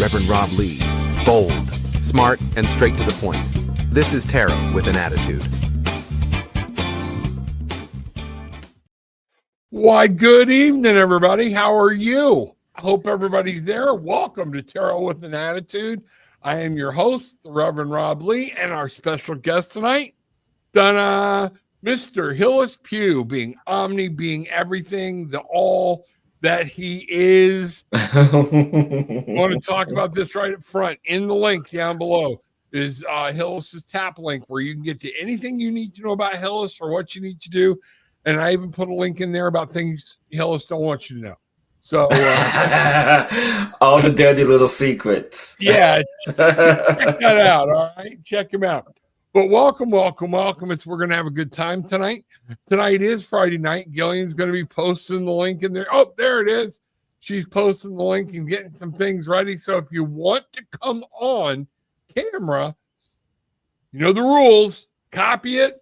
Reverend Rob Lee. Bold, smart, and straight to the point. This is Tarot with an Attitude. Why, good evening, everybody. How are you? I hope everybody's there. Welcome to Tarot with an Attitude. I am your host, the Reverend Rob Lee, and our special guest tonight, Mr. Hillis Pugh, being omni, being everything, the all that he is. I want to talk about this right up front. In the link down below is Hillis's tap link, where you can get to anything you need to know about Hillis or what you need to do. And I even put a link in there about things Hillis don't want you to know. So all the dirty little secrets. Yeah, check that out. All right, check him out. But welcome. We're going to have a good time tonight. Tonight is Friday night. Gillian's going to be posting the link in there. Oh, there it is. She's posting the link and getting some things ready. So if you want to come on camera, you know the rules. Copy it,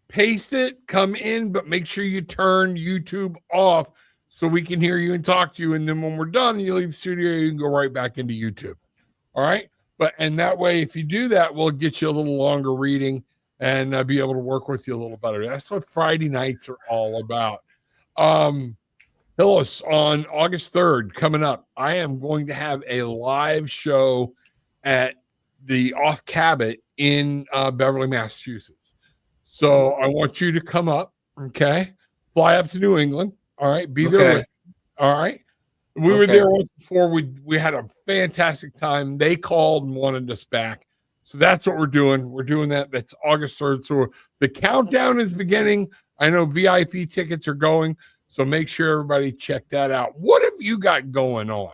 paste it, come in, but make sure you turn YouTube off so we can hear you and talk to you. And then when we're done and you leave the studio, you can go right back into YouTube. All right. And that way, if you do that, we'll get you a little longer reading and be able to work with you a little better. That's what Friday nights are all about. Hillis, on August 3rd, coming up, I am going to have a live show at the Off Cabot in Beverly, Massachusetts. So I want you to come up, okay? Fly up to New England, all right? Be there with me, all right? We were there once before. We had a fantastic time. They called and wanted us back. So that's what we're doing. We're doing that. That's August 3rd. So the countdown is beginning. I know VIP tickets are going. So make sure everybody check that out. What have you got going on?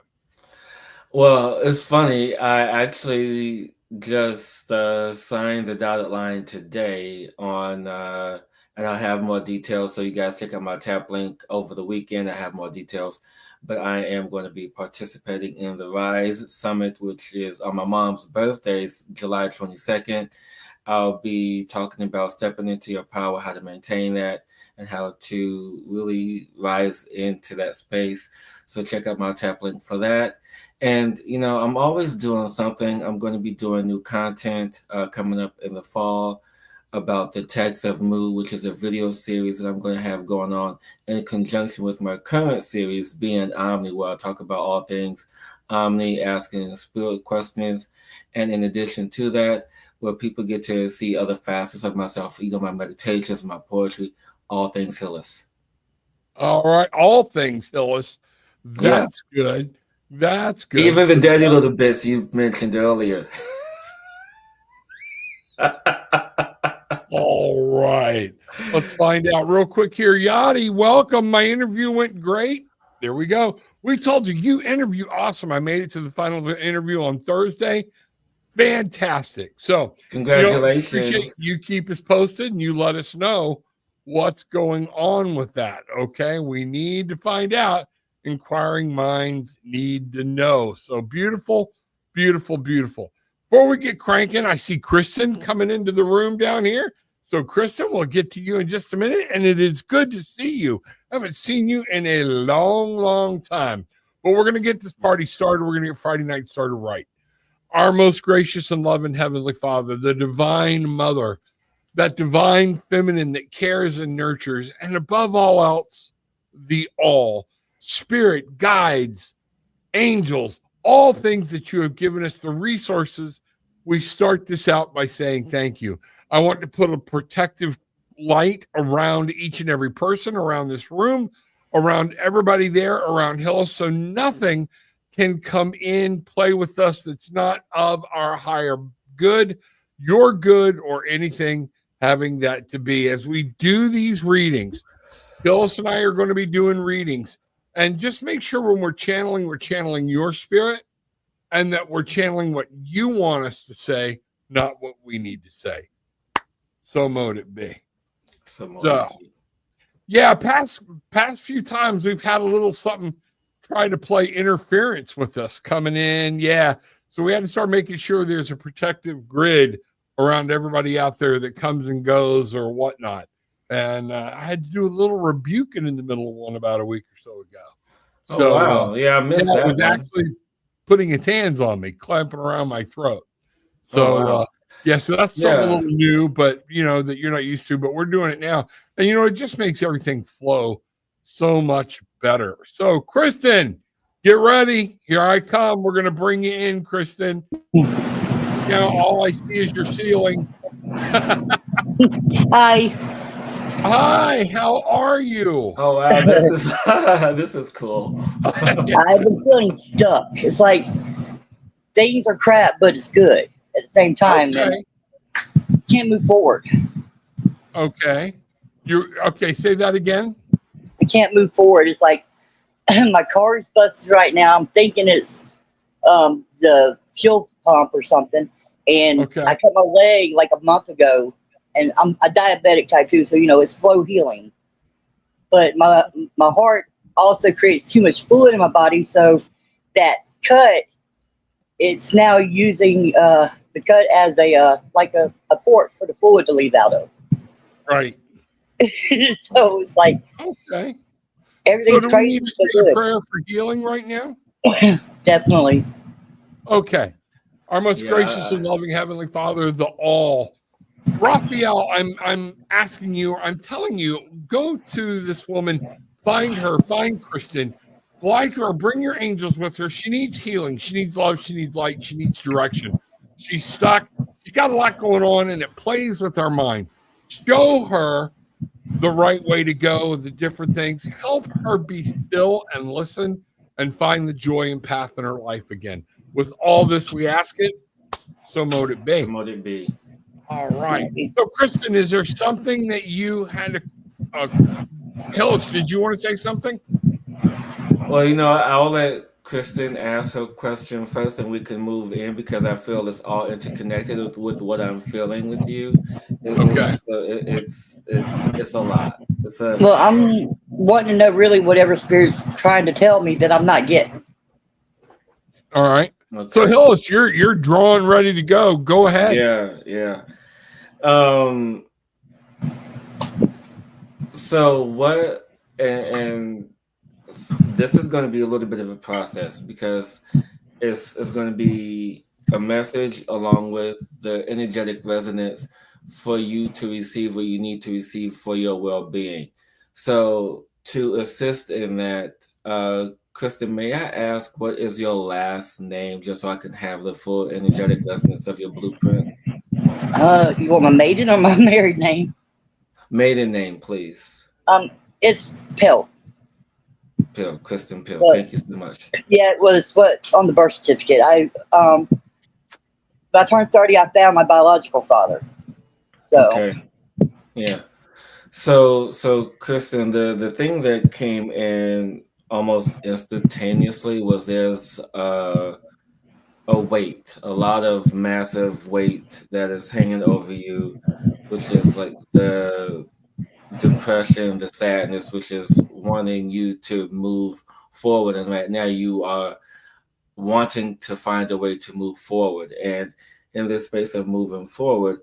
Well, it's funny. I actually just signed the dotted line today on, and I'll have more details. So you guys check out my tap link over the weekend. I have more details. But I am going to be participating in the RISE Summit, which is on my mom's birthday, July 22nd. I'll be talking about stepping into your power, how to maintain that, and how to really rise into that space. So check out my tap link for that. And, you know, I'm always doing something. I'm going to be doing new content coming up in the fall about the Text of Mu, which is a video series that I'm going to have going on in conjunction with my current series, Being Omni, where I talk about all things Omni, asking spirit questions. And in addition to that, where people get to see other facets of myself, you know, my meditations, my poetry, all things Hillis. All right. All things Hillis. That's good. That's good. Even the dirty little bits you mentioned earlier. All right. Let's find out real quick here. Yadi, welcome. My interview went great. There we go. We told you interview awesome. I made it to the final interview on Thursday. Fantastic. So congratulations. Appreciate you keep us posted and you let us know what's going on with that. Okay. We need to find out. Inquiring minds need to know. So beautiful, beautiful, beautiful. Before we get cranking, I see Kristen coming into the room down here. So, Kristen, we'll get to you in just a minute. And it is good to see you. I haven't seen you in a long, long time. But we're going to get this party started. We're going to get Friday night started right. Our most gracious and loving Heavenly Father, the Divine Mother, that divine feminine that cares and nurtures, and above all else, the all, spirit, guides, angels, all things that you have given us, the resources. We start this out by saying thank you. I want to put a protective light around each and every person around this room, around everybody there, around Hillis, so nothing can come in, play with us that's not of our higher good, your good, or anything having that to be. As we do these readings, Hillis and I are going to be doing readings. And just make sure when we're channeling your spirit, and that we're channeling what you want us to say, not what we need to say. So mote it be. Yeah, past few times we've had a little something try to play interference with us coming in. Yeah. So we had to start making sure there's a protective grid around everybody out there that comes and goes or whatnot. And I had to do a little rebuking in the middle of one about a week or so ago. So, wow. Yeah, I missed that. It was actually putting its hands on me, clamping around my throat. So, Oh, wow. yeah, so that's something a Yeah. little new, but that you're not used to, but we're doing it now. And it just makes everything flow so much better. So, Kristen, get ready. Here I come. We're going to bring you in, Kristen. Now, all I see is your ceiling. Hi. Hi, how are you? Oh, wow. This is this is cool. I've been feeling stuck. It's like things are crap, but it's good at the same time, and Okay. can't move forward. Okay. Okay, say that again. I can't move forward. It's like my car is busted right now. I'm thinking it's the fuel pump or something, and Okay. I cut my leg like a month ago, and I'm a diabetic type 2, so it's slow healing. But my heart also creates too much fluid in my body, so that cut, it's now using the cut as a like a port for the fluid to leave out of. Right. So it's like Okay. So everything's do we crazy need to so say a prayer for healing right now? good. Definitely. Okay. Our most gracious Yeah. and loving Heavenly Father, the all. Raphael, I'm asking you, I'm telling you, go to this woman, find her, find Kristen, fly to her, bring your angels with her. She needs healing, she needs love, she needs light, she needs direction. She's stuck, she's got a lot going on, and it plays with our mind. Show her the right way to go, the different things. Help her be still and listen and find the joy and path in her life again. With all this, we ask it, so mote it be. Promote it be. All right. So, Kristen, is there something that you had to, Hillis, did you want to say something? Well, I'll let Kristen ask her question first, and we can move in because I feel it's all interconnected with what I'm feeling with you. Okay. It's a lot. Well, I'm wanting to know really whatever spirit's trying to tell me that I'm not getting. All right. Okay. So, Hillis, you're drawn, ready to go. Go ahead. Yeah. So what? And this is going to be a little bit of a process because it's going to be a message along with the energetic resonance for you to receive what you need to receive for your well-being. So to assist in that, Kristen, may I ask what is your last name just so I can have the full energetic resonance of your blueprint? You want my maiden or my married name? Maiden name, please. It's Pill. Pill, Kristen Pill. But, Thank you so much. yeah, it was what's on the birth certificate. When I turned 30, I found my biological father. So Okay. Yeah. So Kristen, the thing that came in almost instantaneously was there's a weight, a lot of massive weight that is hanging over you, which is like the depression, the sadness, which is wanting you to move forward. And right now you are wanting to find a way to move forward. And in this space of moving forward,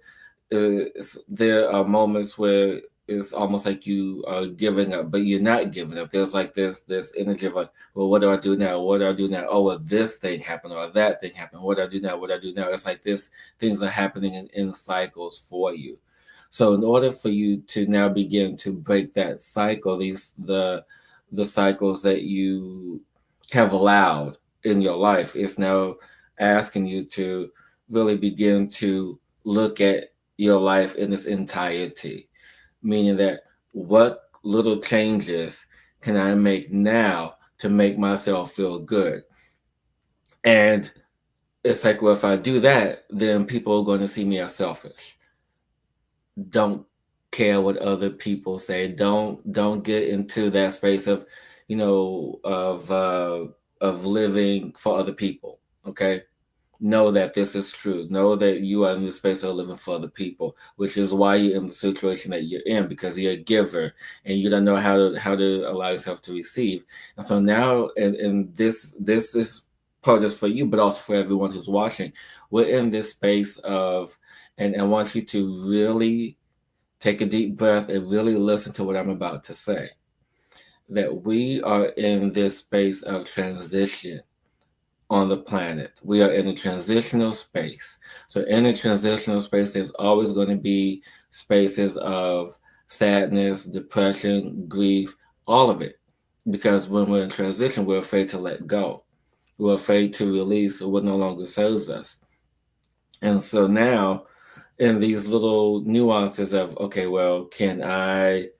there are moments where it's almost like you are giving up, but you're not giving up. There's like this energy of like, well, what do I do now? What do I do now? Oh, well, this thing happened or that thing happened. What do I do now? What do I do now? It's like this things are happening in cycles for you. So in order for you to now begin to break that cycle, the cycles that you have allowed in your life is now asking you to really begin to look at your life in its entirety, meaning that what little changes can I make now to make myself feel good? And it's like, well, if I do that, then people are going to see me as selfish. Don't care what other people say. Don't get into that space of, of living for other people. Okay. Know that this is true. Know that you are in the space of living for other people, which is why you're in the situation that you're in, because you're a giver and you don't know how to allow yourself to receive. And so now, and this is part just for you, but also for everyone who's watching. We're in this space of, and I want you to really take a deep breath and really listen to what I'm about to say. That we are in this space of transition on the planet. We are in a transitional space. So in a transitional space, there's always going to be spaces of sadness, depression, grief, all of it. Because when we're in transition, we're afraid to let go. We're afraid to release what no longer serves us. And so now, in these little nuances of, okay, well, can I,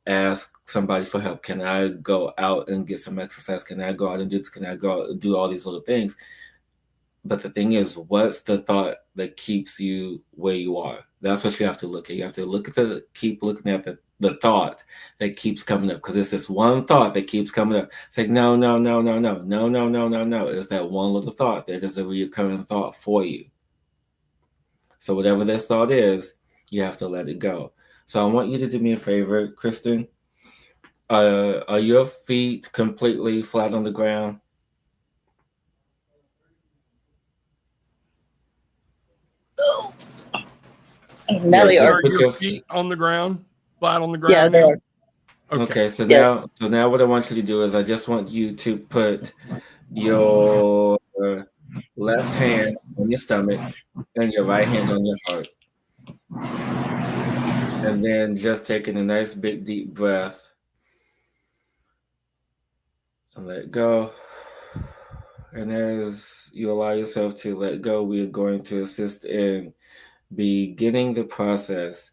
ask somebody for help? Can I go out and get some exercise? Can I go out and do this? Can I go out and do all these little things? But the thing is, what's the thought that keeps you where you are? That's what you have to look at. You have to keep looking at the thought that keeps coming up, because it's this one thought that keeps coming up. It's like, no, no, no, no, no, no, no, no, no, no. It's that one little thought that is a recurring thought for you. So whatever this thought is, you have to let it go. So I want you to do me a favor, Kristen. Are your feet completely flat on the ground? Now they are. Are your feet on the ground? Flat on the ground? Yeah, they are. Okay, so now what I want you to do is I just want you to put your left hand on your stomach and your right hand on your heart. And then just taking a nice big deep breath and let go. And as you allow yourself to let go, we are going to assist in beginning the process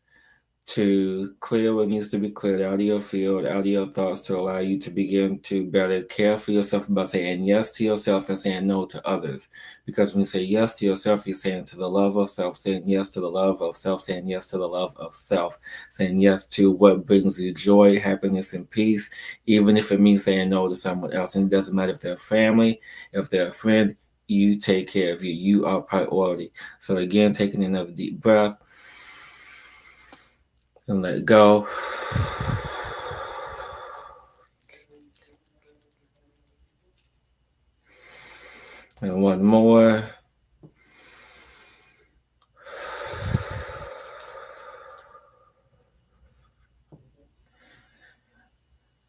to clear what needs to be cleared out of your field, out of your thoughts, to allow you to begin to better care for yourself by saying yes to yourself and saying no to others. Because when you say yes to yourself, you're saying to the love of self, saying yes to the love of self, saying yes to the love of self, saying yes to what brings you joy, happiness, and peace, even if it means saying no to someone else. And it doesn't matter if they're family, if they're a friend, you take care of you. You are priority. So again, taking another deep breath. And let go. And one more.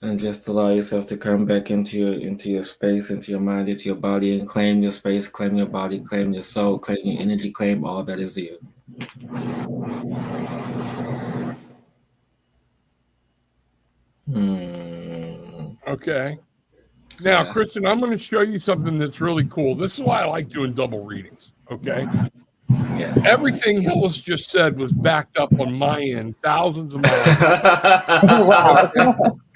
And just allow yourself to come back into your space, into your mind, into your body, and claim your space, claim your body, claim your soul, claim your energy, claim all that is you. Okay. Now, Kristen, I'm going to show you something that's really cool. This is why I like doing double readings. Okay. Yeah. Everything Hillis just said was backed up on my end, thousands of miles. Wow.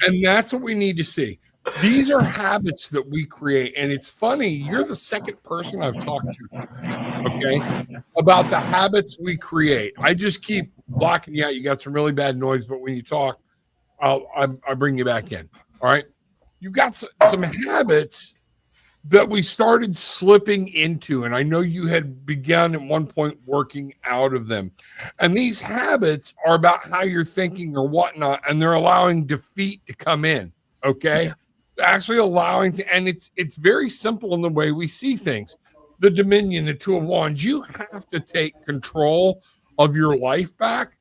And that's what we need to see. These are habits that we create. And it's funny, you're the second person I've talked to today, okay, about the habits we create. I just keep blocking you out. You got some really bad noise, but when you talk, I bring you back in. All right. You've got some habits that we started slipping into. And I know you had begun at one point working out of them. And these habits are about how you're thinking or whatnot. And they're allowing defeat to come in. Okay. Yeah. Actually allowing to, and it's very simple in the way we see things. The Dominion, the Two of Wands, you have to take control of your life back,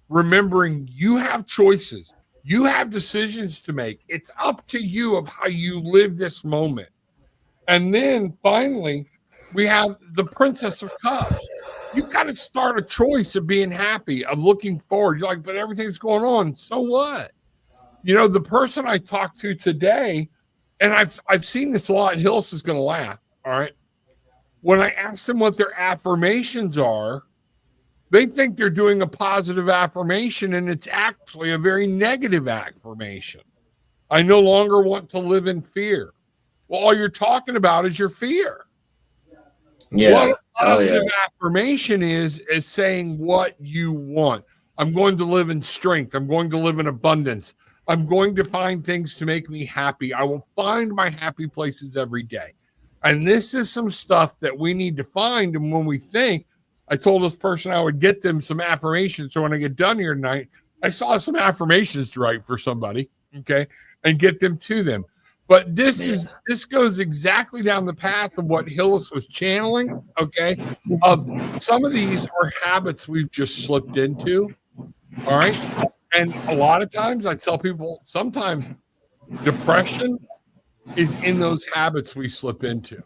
remembering you have choices. You have decisions to make. It's up to you of how you live this moment. And then finally, we have the Princess of Cups. You've got to start a choice of being happy, of looking forward. You're like, but everything's going on. So what? You know, the person I talked to today, and I've seen this a lot, and Hillis is going to laugh. All right. When I ask them what their affirmations are, they think they're doing a positive affirmation, and it's actually a very negative affirmation. I no longer want to live in fear. Well, all you're talking about is your fear. Yeah. What a positive affirmation is saying what you want. I'm going to live in strength. I'm going to live in abundance. I'm going to find things to make me happy. I will find my happy places every day. And this is some stuff that we need to find. And when we think, I told this person I would get them some affirmations. So when I get done here tonight, I saw some affirmations to write for somebody, okay, and get them to them. But this goes exactly down the path of what Hillis was channeling, okay? Some of these are habits we've just slipped into, all right? And a lot of times I tell people, sometimes depression is in those habits we slip into.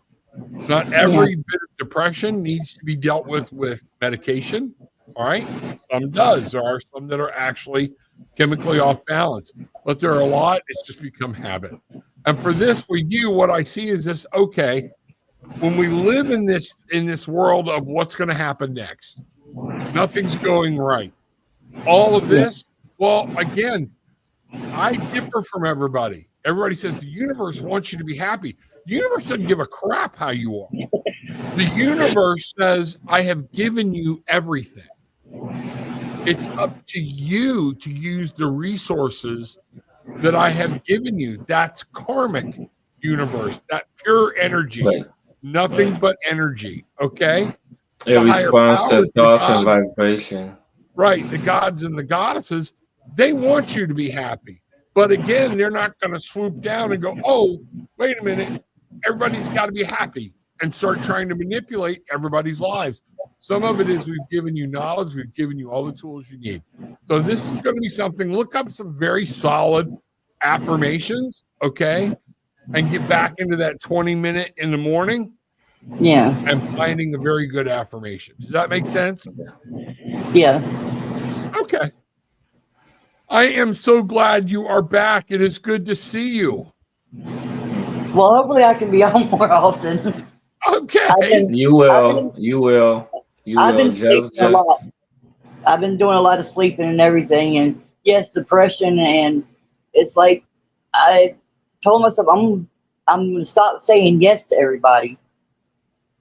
Not every bit of depression needs to be dealt with medication. All right. Some does. There are some that are actually chemically off balance, but there are a lot. It's just become habit. And for this, for you, what I see is this, okay, when we live in this world of what's going to happen next, nothing's going right. All of this, well, again, I differ from everybody. Everybody says the universe wants you to be happy. The universe doesn't give a crap how you are. The universe says, I have given you everything. It's up to you to use the resources that I have given you. That's karmic universe, that pure energy, Right. nothing but energy. Okay. It responds to thoughts and vibration. Right. The gods and the goddesses, they want you to be happy. But again, they're not going to swoop down and go, oh, wait a minute. Everybody's got to be happy, and start trying to manipulate everybody's lives. Some of it is we've given you knowledge. We've given you all the tools you need. So this is going to be something. Look up some very solid affirmations, okay? And get back into that 20-minute in the morning. Yeah. And finding a very good affirmation. Does that make sense? Yeah. Okay. I am so glad you are back. It is good to see you. Well, hopefully I can be on more often. Okay. You will. I've been sleeping a lot. I've been doing a lot of sleeping and everything. And yes, depression. And it's like I told myself I'm going to stop saying yes to everybody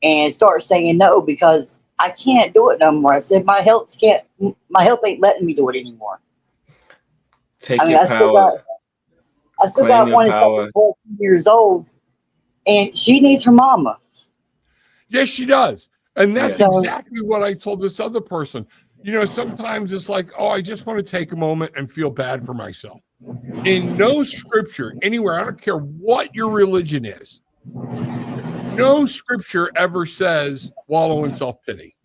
and start saying no, because I can't do it no more. I said my health ain't letting me do it anymore. Take your power. I still got one that's 14 years old, and she needs her mama. Yes, she does. And that's exactly what I told this other person. You know, sometimes it's like, oh, I just want to take a moment and feel bad for myself. In no scripture anywhere, I don't care what your religion is, no scripture ever says wallow in self-pity.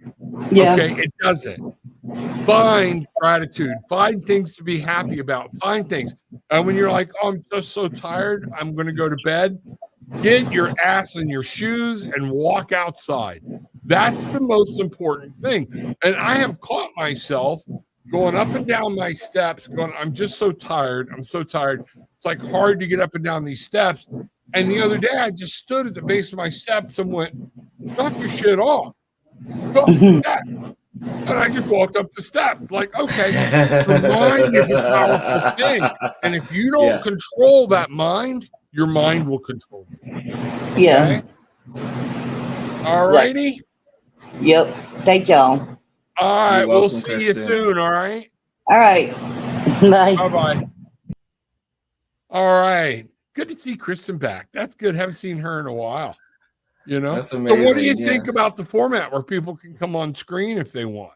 Yeah. Okay, it doesn't. Find gratitude, find things to be happy about, find things. And when you're like, oh, I'm just so tired, I'm going to go to bed, get your ass in your shoes and walk outside. That's the most important thing. And I have caught myself going up and down my steps, going, I'm just so tired. I'm so tired. It's like hard to get up and down these steps. And the other day, I just stood at the base of my steps and went, knock your shit off. Go up the steps. And I just walked up the steps. Like, okay, the mind is a powerful thing. And if you don't control that mind, your mind will control you. Yeah. Okay? All righty? Yep. Thank y'all. All right. You're We'll welcome, see you Kristen. soon. All right. All right. Bye. Bye-bye. All right. Good to see Kristen back. That's good. Haven't seen her in a while. You know? That's So what do you amazing, think about the format where people can come on screen if they want?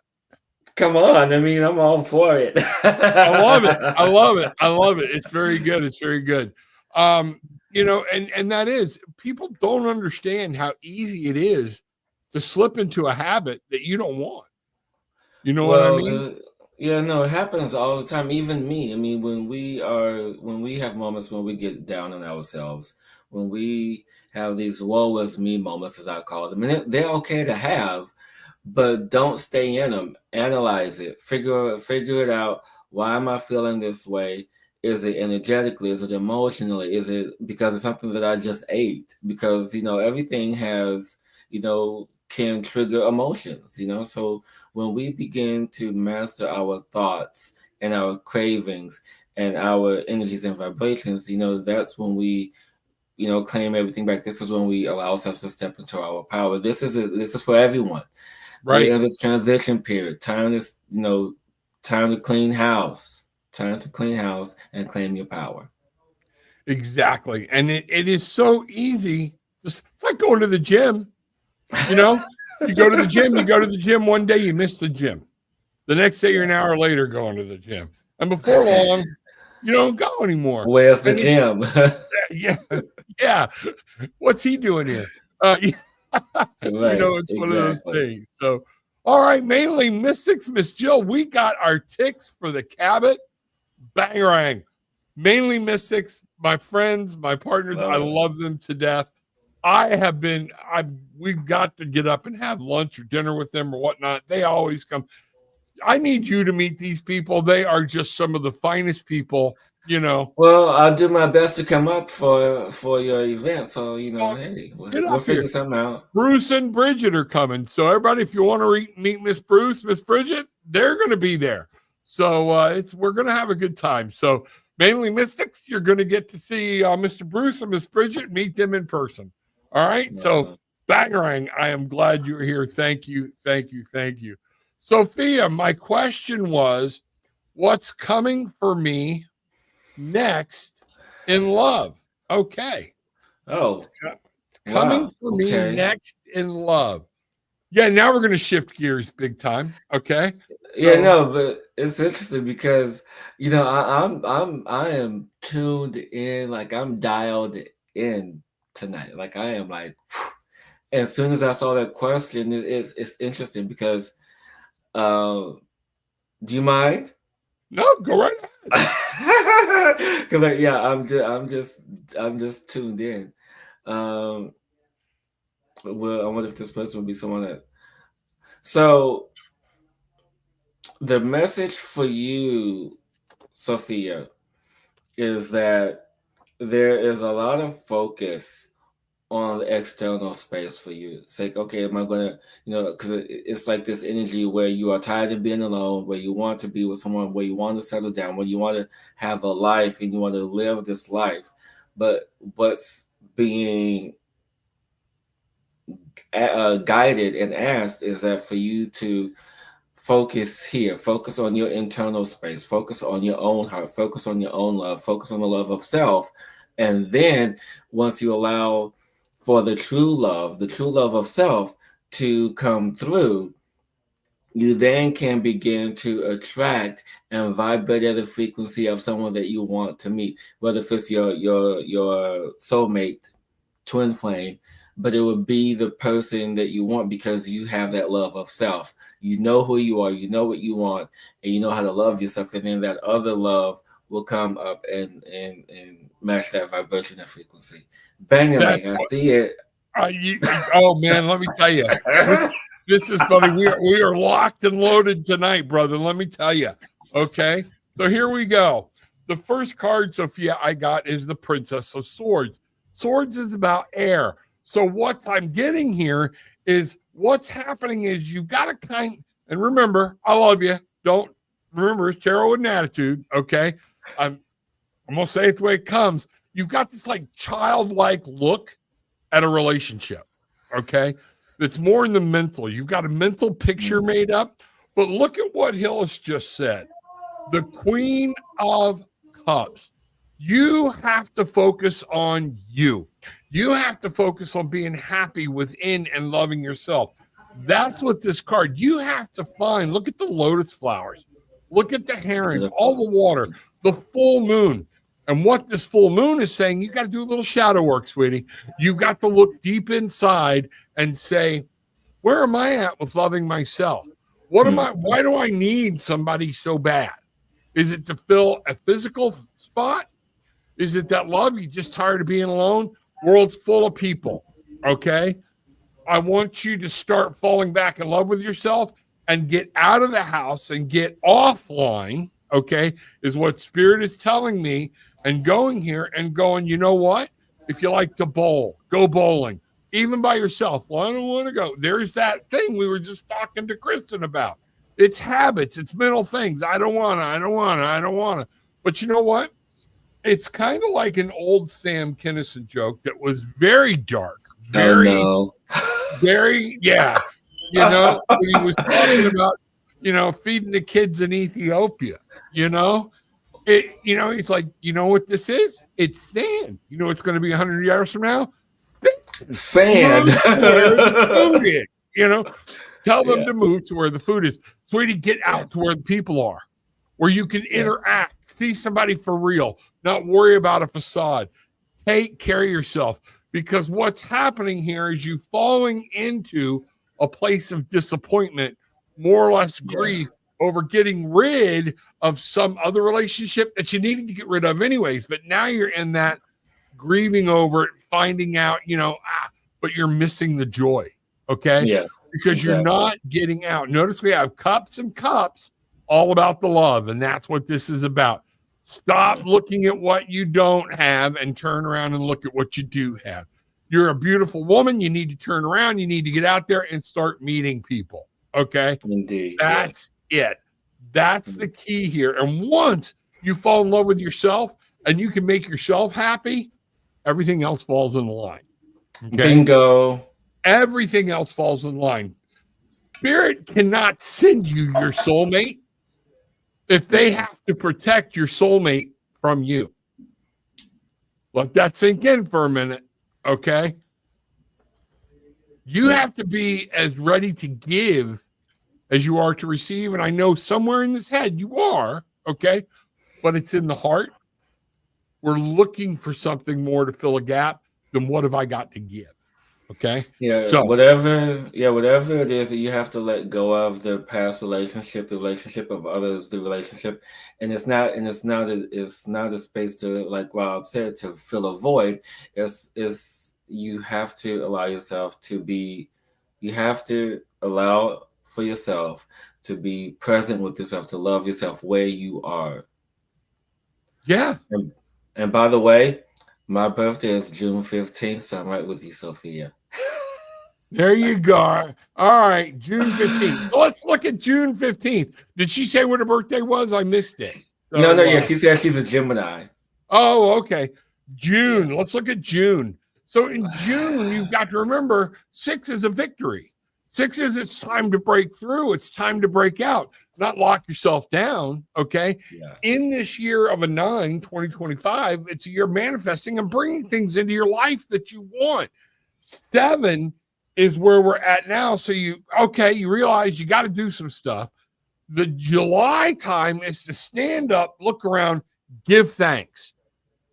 Come on. I mean, I'm all for it. I love it. I love it. I love it. It's very good. It's very good. You know, and that is, people don't understand how easy it is to slip into a habit that you don't want. You know what I mean? Yeah, no, it happens all the time. Even me. I mean, when we have moments when we get down on ourselves, when we have these woe is me moments, as I call them, and they're okay to have, but don't stay in them. Analyze it. Figure it out. Why am I feeling this way? Is it energetically? Is it emotionally? Is it because of something that I just ate? Because, you know, everything has, you know, can trigger emotions, you know? So when we begin to master our thoughts and our cravings and our energies and vibrations, you know, that's when we, you know, claim everything back. This is when we allow ourselves to step into our power. This is for everyone. Right. We're in this transition period. Time to clean house. Time to clean house and claim your power. Exactly. And it is so easy. It's like going to the gym. You know, you go to the gym one day, you miss the gym. The next day, you're an hour later going to the gym. And before long, you don't go anymore. Where's the gym? Yeah. What's he doing here? You know, it's one of those things. So, all right, mainly Mystics, Miss Jill, we got our ticks for the Cabot. Bangarang. Mainly Mystics, my friends, my partners, I love them to death. We've got to get up and have lunch or dinner with them or whatnot. They always come. I need you to meet these people. They are just some of the finest people, you know. Well, I'll do my best to come up for your event. So, you know, hey, we'll figure something out. Bruce and Bridget are coming. So everybody, if you want to meet Miss Bruce, Miss Bridget, they're going to be there. So we're going to have a good time. So Mainly Mystics, you're going to get to see Mr. Bruce and Miss Bridget, meet them in person. All right. So Bangarang, I am glad you're here. Thank you. Thank you. Thank you. Sophia, my question was, what's coming for me next in love? Okay. Oh, coming for me next in love. Yeah, now we're going to shift gears big time. Okay. Yeah, no, but it's interesting because you know I am tuned in, like I'm dialed in tonight. Like I am like, as soon as I saw that question, it's interesting because, do you mind? No, go right ahead. Because like, yeah, I'm just tuned in. Well, I wonder if this person would be someone that. So the message for you, Sophia, is that there is a lot of focus on the external space for you. It's like, okay, am I going to, you know, because it's like this energy where you are tired of being alone, where you want to be with someone, where you want to settle down, where you want to have a life and you want to live this life. But what's being guided and asked is that for you to focus here, focus on your internal space, focus on your own heart, focus on your own love, focus on the love of self. And then once you allow for the true love of self to come through, you then can begin to attract and vibrate at the frequency of someone that you want to meet, whether if it's your soulmate, twin flame, but it would be the person that you want because you have that love of self. You know who you are, you know what you want, and you know how to love yourself. And then that other love will come up and match that vibration and frequency. Bang, I see it. Oh man, let me tell you, this is funny. We are locked and loaded tonight, brother. Let me tell you. Okay, so here we go. The first card, Sophia, I got is the Princess of Swords. Swords is about air. So what I'm getting here is what's happening is you've got to and remember, I love you. Don't remember it's tarot and attitude. Okay. I'm going to say it the way it comes. You've got this like childlike look at a relationship. Okay. That's more in the mental. You've got a mental picture made up, but look at what Hillis just said. The Queen of Cups. You have to focus on you. You have to focus on being happy within and loving yourself. That's what this card, you have to find. Look at the lotus flowers. Look at the herring, all the water, the full moon. And what this full moon is saying, you got to do a little shadow work, sweetie. You got to look deep inside and say, where am I at with loving myself? Why do I need somebody so bad? Is it to fill a physical spot? Is it that love? You just tired of being alone? World's full of people. Okay. I want you to start falling back in love with yourself and get out of the house and get offline. Okay. Is what Spirit is telling me, and going here and going, you know what? If you like to bowl, go bowling, even by yourself. Well, I don't want to go. There's that thing we were just talking to Kristen about. It's habits. It's mental things. I don't want to. But you know what? It's kind of like an old Sam Kinison joke that was very dark, very, yeah. You know, when he was talking about, you know, feeding the kids in Ethiopia, you know, he's like, you know what this is? It's sand. You know, it's going to be 100 years from now. Sand. Where the food is, you know, tell them to move to where the food is. Sweetie, get out to where the people are, where you can interact, see somebody for real, not worry about a facade. Take care of yourself, because what's happening here is you falling into a place of disappointment, more or less grief, over getting rid of some other relationship that you needed to get rid of anyways. But now you're in that grieving over it, finding out, but you're missing the joy. Okay. Yeah. Because you're not getting out. Notice we have cups and cups, all about the love. And that's what this is about. Stop looking at what you don't have and turn around and look at what you do have. You're a beautiful woman. You need to turn around. You need to get out there and start meeting people. Okay. Indeed. That's it. That's the key here. And once you fall in love with yourself and you can make yourself happy, everything else falls in line. Okay? Bingo. Everything else falls in line. Spirit cannot send you your soulmate if they have to protect your soulmate from you. Let that sink in for a minute, okay? You have to be as ready to give as you are to receive. And I know somewhere in this head you are, okay? But it's in the heart. We're looking for something more to fill a gap than what have I got to give. Okay. Yeah. So whatever it is that you have to let go of, the past relationship, the relationship of others, the relationship, and it's not a space to, like Rob said, to fill a void. It's you have to allow yourself to be. You have to allow for yourself to be present with yourself, to love yourself where you are. Yeah. And by the way, my birthday is June 15th, so I'm right with you, Sophia. There you go. All right, June 15th. So let's look at June 15th. Did she say what her birthday was? I missed it. No, yeah, she said she's a Gemini. Oh, okay. June. Let's look at June. So in June, you've got to remember 6 is a victory. 6 is it's time to break through. It's time to break out, not lock yourself down. Okay. Yeah. In this year of a 9, 2025, it's a year of manifesting and bringing things into your life that you want. 7 is where we're at now. So you realize you got to do some stuff. The July time is to stand up, look around, give thanks.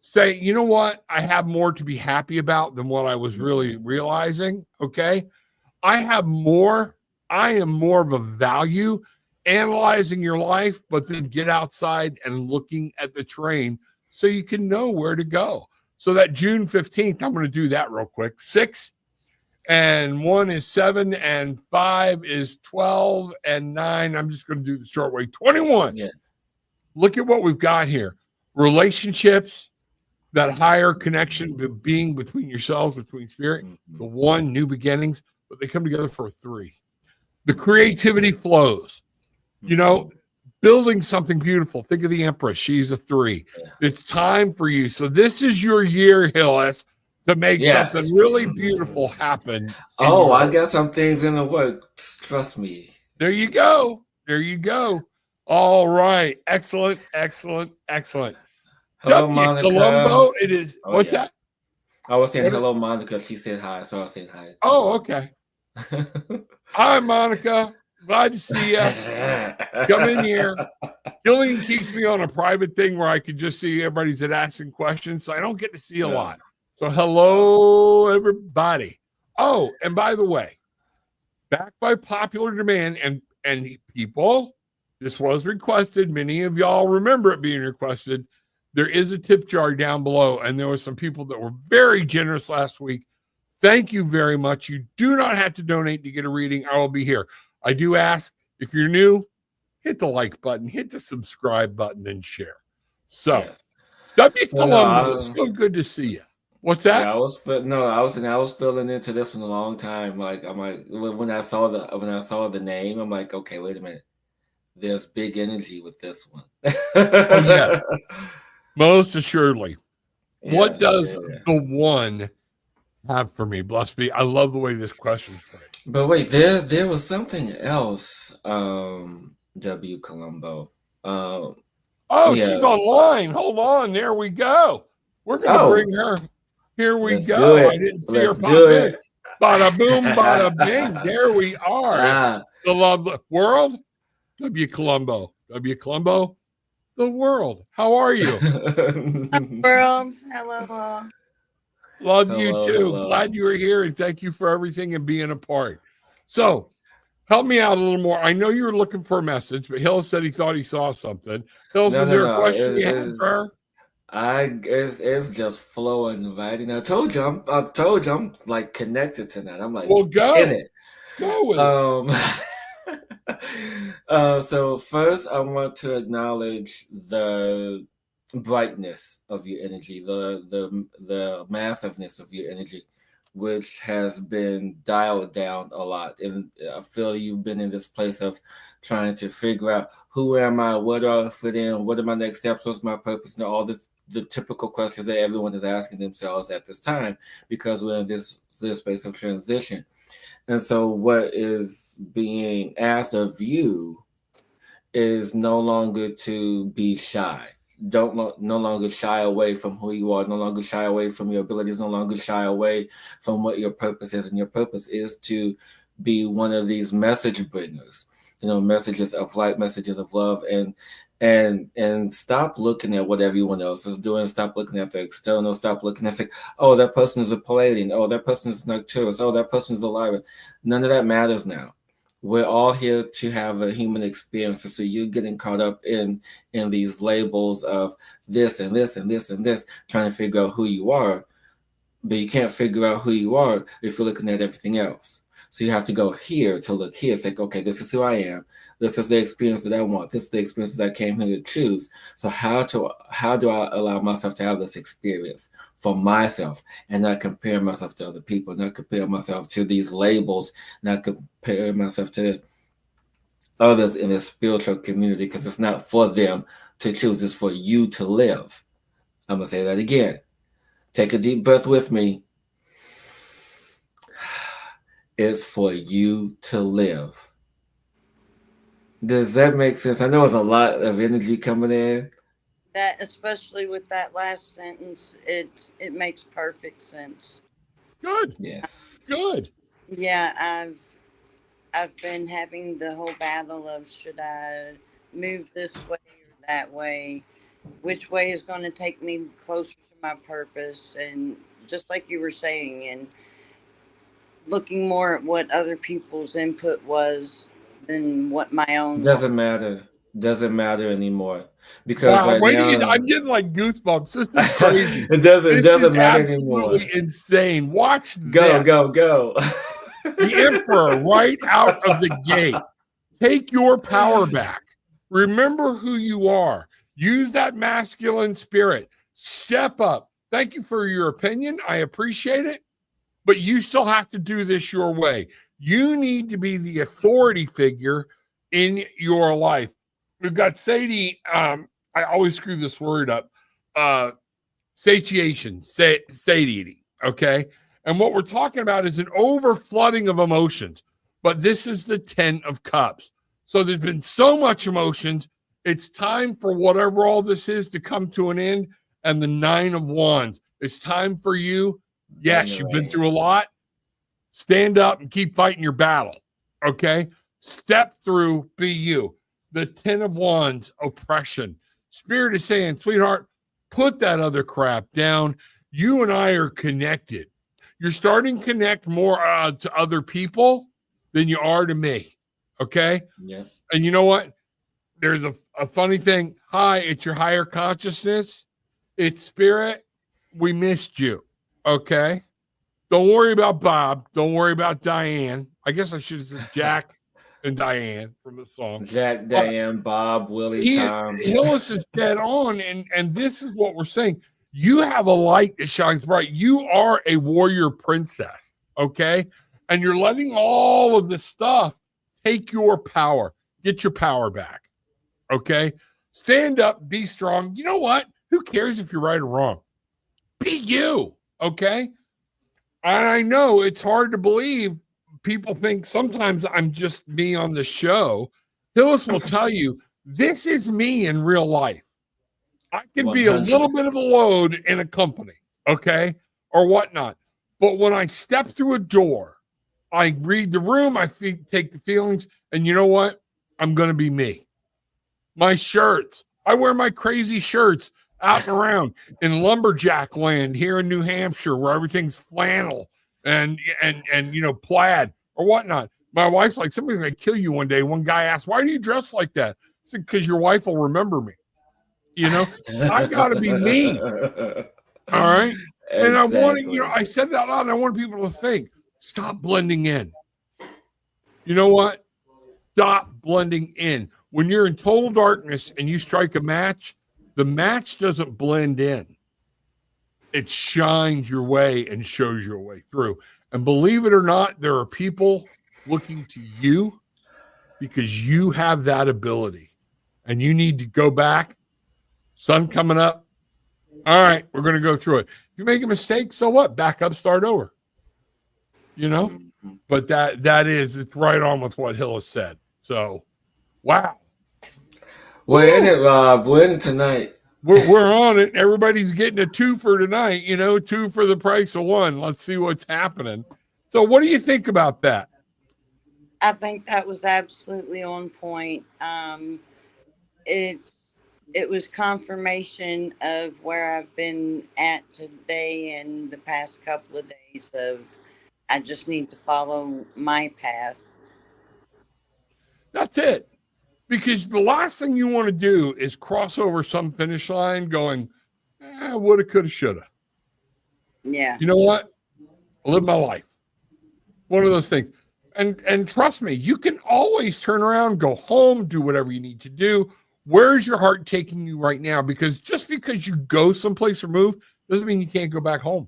Say, you know what? I have more to be happy about than what I was really realizing. Okay. I am more of a value analyzing your life, but then get outside and looking at the terrain so you can know where to go. So that June 15th, I'm going to do that real quick. 6 and 1 is 7 and 5 is 12 and 9. I'm just going to do the short way. 21. Yeah. Look at what we've got here. Relationships, that higher connection being between yourselves, between spirit, the 1, new beginnings, but they come together for a 3. The creativity flows, building something beautiful. Think of the Empress. She's a 3. Yeah. It's time for you. So this is your year, Hillis, to make something really beautiful happen. Oh, I got some things in the works. Trust me. There you go. There you go. All right. Excellent, excellent, excellent. Hello, Monica. Colombo, it is. What's that? I was saying hello, Monica. She said hi, so I was saying hi. Oh, okay. Hi, Monica. Glad to see you. Come in here. Gillian keeps me on a private thing where I can just see everybody's asking questions, so I don't get to see a lot. So hello, everybody. Oh, and by the way, back by popular demand and people, this was requested. Many of y'all remember it being requested. There is a tip jar down below, and there were some people that were very generous last week. Thank you very much. You do not have to donate to get a reading. I will be here. I do ask, if you're new, hit the like button, hit the subscribe button, and share. So, yes. W. Colombo, so good to see you. What's that? Yeah, I was filling into this one a long time. When I saw the name, I'm like, okay, wait a minute. There's big energy with this one. Oh, yeah. Most assuredly. Yeah, what does the 1 have for me? Bless me. I love the way this question's phrased. But wait, there was something else, W. Colombo. She's online. Hold on. There we go. We're going to bring her. Here we go. I didn't see her pop in. Bada boom, bada bing. There we are. The love world. W. Colombo. W. Colombo. The world. How are you? World. Hello. Love you too. Hello. Glad you were here, and thank you for everything and being a part. So Help me out a little more. I know you were looking for a message, but Hillis said he thought he saw something. Hillis, was there a question you had for her? It's just flowing, right? And I told you I'm like connected to that. I'm like, well, go in it. Go with it. So first, I want to acknowledge the brightness of your energy, the massiveness of your energy, which has been dialed down a lot. And I feel you've been in this place of trying to figure out who am I, where do I fit in, what are my next steps, what's my purpose, and all the typical questions that everyone is asking themselves at this time, because we're in this space of transition. And so what is being asked of you is no longer to be shy. No longer shy away from who you are, no longer shy away from your abilities, no longer shy away from what your purpose is. And your purpose is to be one of these message bringers, messages of light, messages of love, and stop looking at what everyone else is doing. Stop looking at the external. Stop looking at oh, that person is a Palladian. Oh, that person is Nocturus. Oh, that person is a Lyra. None of that matters now. We're all here to have a human experience. So you're getting caught up in these labels of this and this and this and this, trying to figure out who you are. But you can't figure out who you are if you're looking at everything else. So you have to go here to look here. It's like, okay, this is who I am. This is the experience that I want. This is the experience that I came here to choose. So how do I allow myself to have this experience for myself and not compare myself to other people, not compare myself to these labels, not compare myself to others in the spiritual community, because it's not for them to choose. It's for you to live. I'm going to say that again. Take a deep breath with me. It's for you to live. Does that make sense? I know there's a lot of energy coming in. That, especially with that last sentence, it makes perfect sense. Good. Yes. Good. Yeah, I've been having the whole battle of, should I move this way or that way? Which way is going to take me closer to my purpose? And just like you were saying, and looking more at what other people's input was than what my own doesn't matter anymore, because wow, now I'm getting like goosebumps. This is crazy. it doesn't matter anymore. Insane. Watch go this. go The emperor right out of the gate. Take your power back. Remember who you are. Use that masculine spirit. Step up. Thank you for your opinion. I appreciate it. But you still have to do this your way. You need to be the authority figure in your life. We've got Sadie. I always screw this word up. Satiation, satiety. Okay. And what we're talking about is an overflooding of emotions. But this is the 10 of Cups. So there's been so much emotions. It's time for whatever all this is to come to an end. And the 9 of Wands. It's time for you. Yes, you've been through a lot. Stand up and keep fighting your battle. Okay? Step through, be you. The 10 of Wands, oppression. Spirit is saying, sweetheart, put that other crap down. You and I are connected. You're starting to connect more to other people than you are to me. Okay? Yeah. And you know what? There's a funny thing. Hi, it's your higher consciousness. It's spirit. We missed you. Okay. Don't worry about Bob. Don't worry about Diane. I guess I should have said Jack and Diane from the song. Jack, Diane, Bob, Willie, Tom. Hillis is dead on. And this is what we're saying. You have a light that shines bright. You are a warrior princess. Okay. And you're letting all of this stuff take your power. Get your power back. Okay. Stand up. Be strong. You know what? Who cares if you're right or wrong? Be you. Okay. And I know it's hard to believe. People think sometimes I'm just me on the show. Hillis will tell you, this is me in real life. I can 100. Be a little bit of a load in a company, okay, or whatnot. But when I step through a door, I read the room, I take the feelings, and you know what? I'm going to be me. My shirts, I wear my crazy shirts out and around in lumberjack land here in New Hampshire, where everything's flannel and plaid or whatnot. My wife's like, somebody's going to kill you one day. One guy asked, why do you dress like that? I said, because your wife will remember me. You know, I got to be me. All right. And I wanted, I said that out loud. And I want people to think, stop blending in. You know what? Stop blending in. When you're in total darkness and you strike a match, the match doesn't blend in. It shines your way and shows your way through. And believe it or not, there are people looking to you because you have that ability. And you need to go back. Sun coming up. All right, we're going to go through it. If you make a mistake, so what? Back up, start over. You know? But it's right on with what Hillis said. So, wow. We're in it, Rob. We're in it tonight. We're on it. Everybody's getting a 2 for tonight, 2 for the price of 1. Let's see what's happening. So what do you think about that? I think that was absolutely on point. It was confirmation of where I've been at today and the past couple of days of I just need to follow my path. That's it. Because the last thing you want to do is cross over some finish line going, woulda, coulda, shoulda. Yeah. You know what? I live my life. One of those things. And trust me, you can always turn around, go home, do whatever you need to do. Where's your heart taking you right now? Because just because you go someplace or move doesn't mean you can't go back home.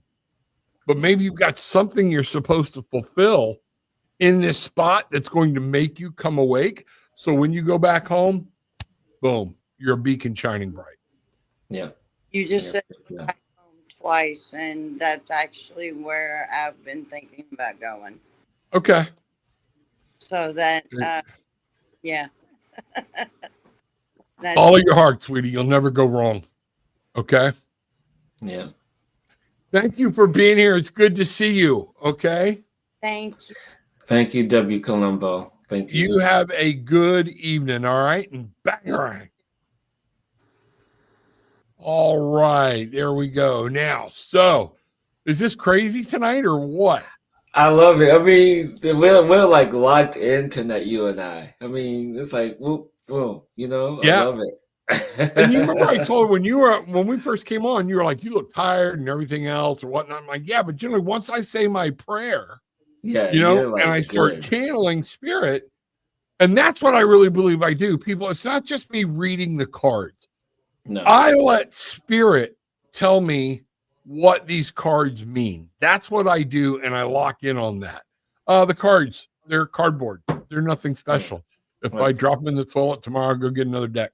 But maybe you've got something you're supposed to fulfill in this spot that's going to make you come awake. So when you go back home, boom, you're a beacon shining bright. Yeah. You just said back home twice, and that's actually where I've been thinking about going. Okay. So that, yeah. Follow your heart, sweetie. You'll never go wrong. Okay? Yeah. Thank you for being here. It's good to see you. Okay? Thank you. Thank you, W. Colombo. Thank you. You have a good evening, all right? And bang. All right. There we go. Now, so is this crazy tonight or what? I love it. I mean, we're like locked in tonight, you and I. I mean, it's like whoop, boom, Yeah. I love it. And you remember I told when we first came on, you were like, you look tired and everything else or whatnot. I'm like, yeah, but generally once I say my prayer, yeah, like, and I start channeling spirit, and that's what I really believe I do. People, it's not just me reading the cards. No. I let spirit tell me what these cards mean. That's what I do, and I lock in on that. The cards, they're cardboard. They're nothing special. If I drop them in the toilet tomorrow, I'll go get another deck.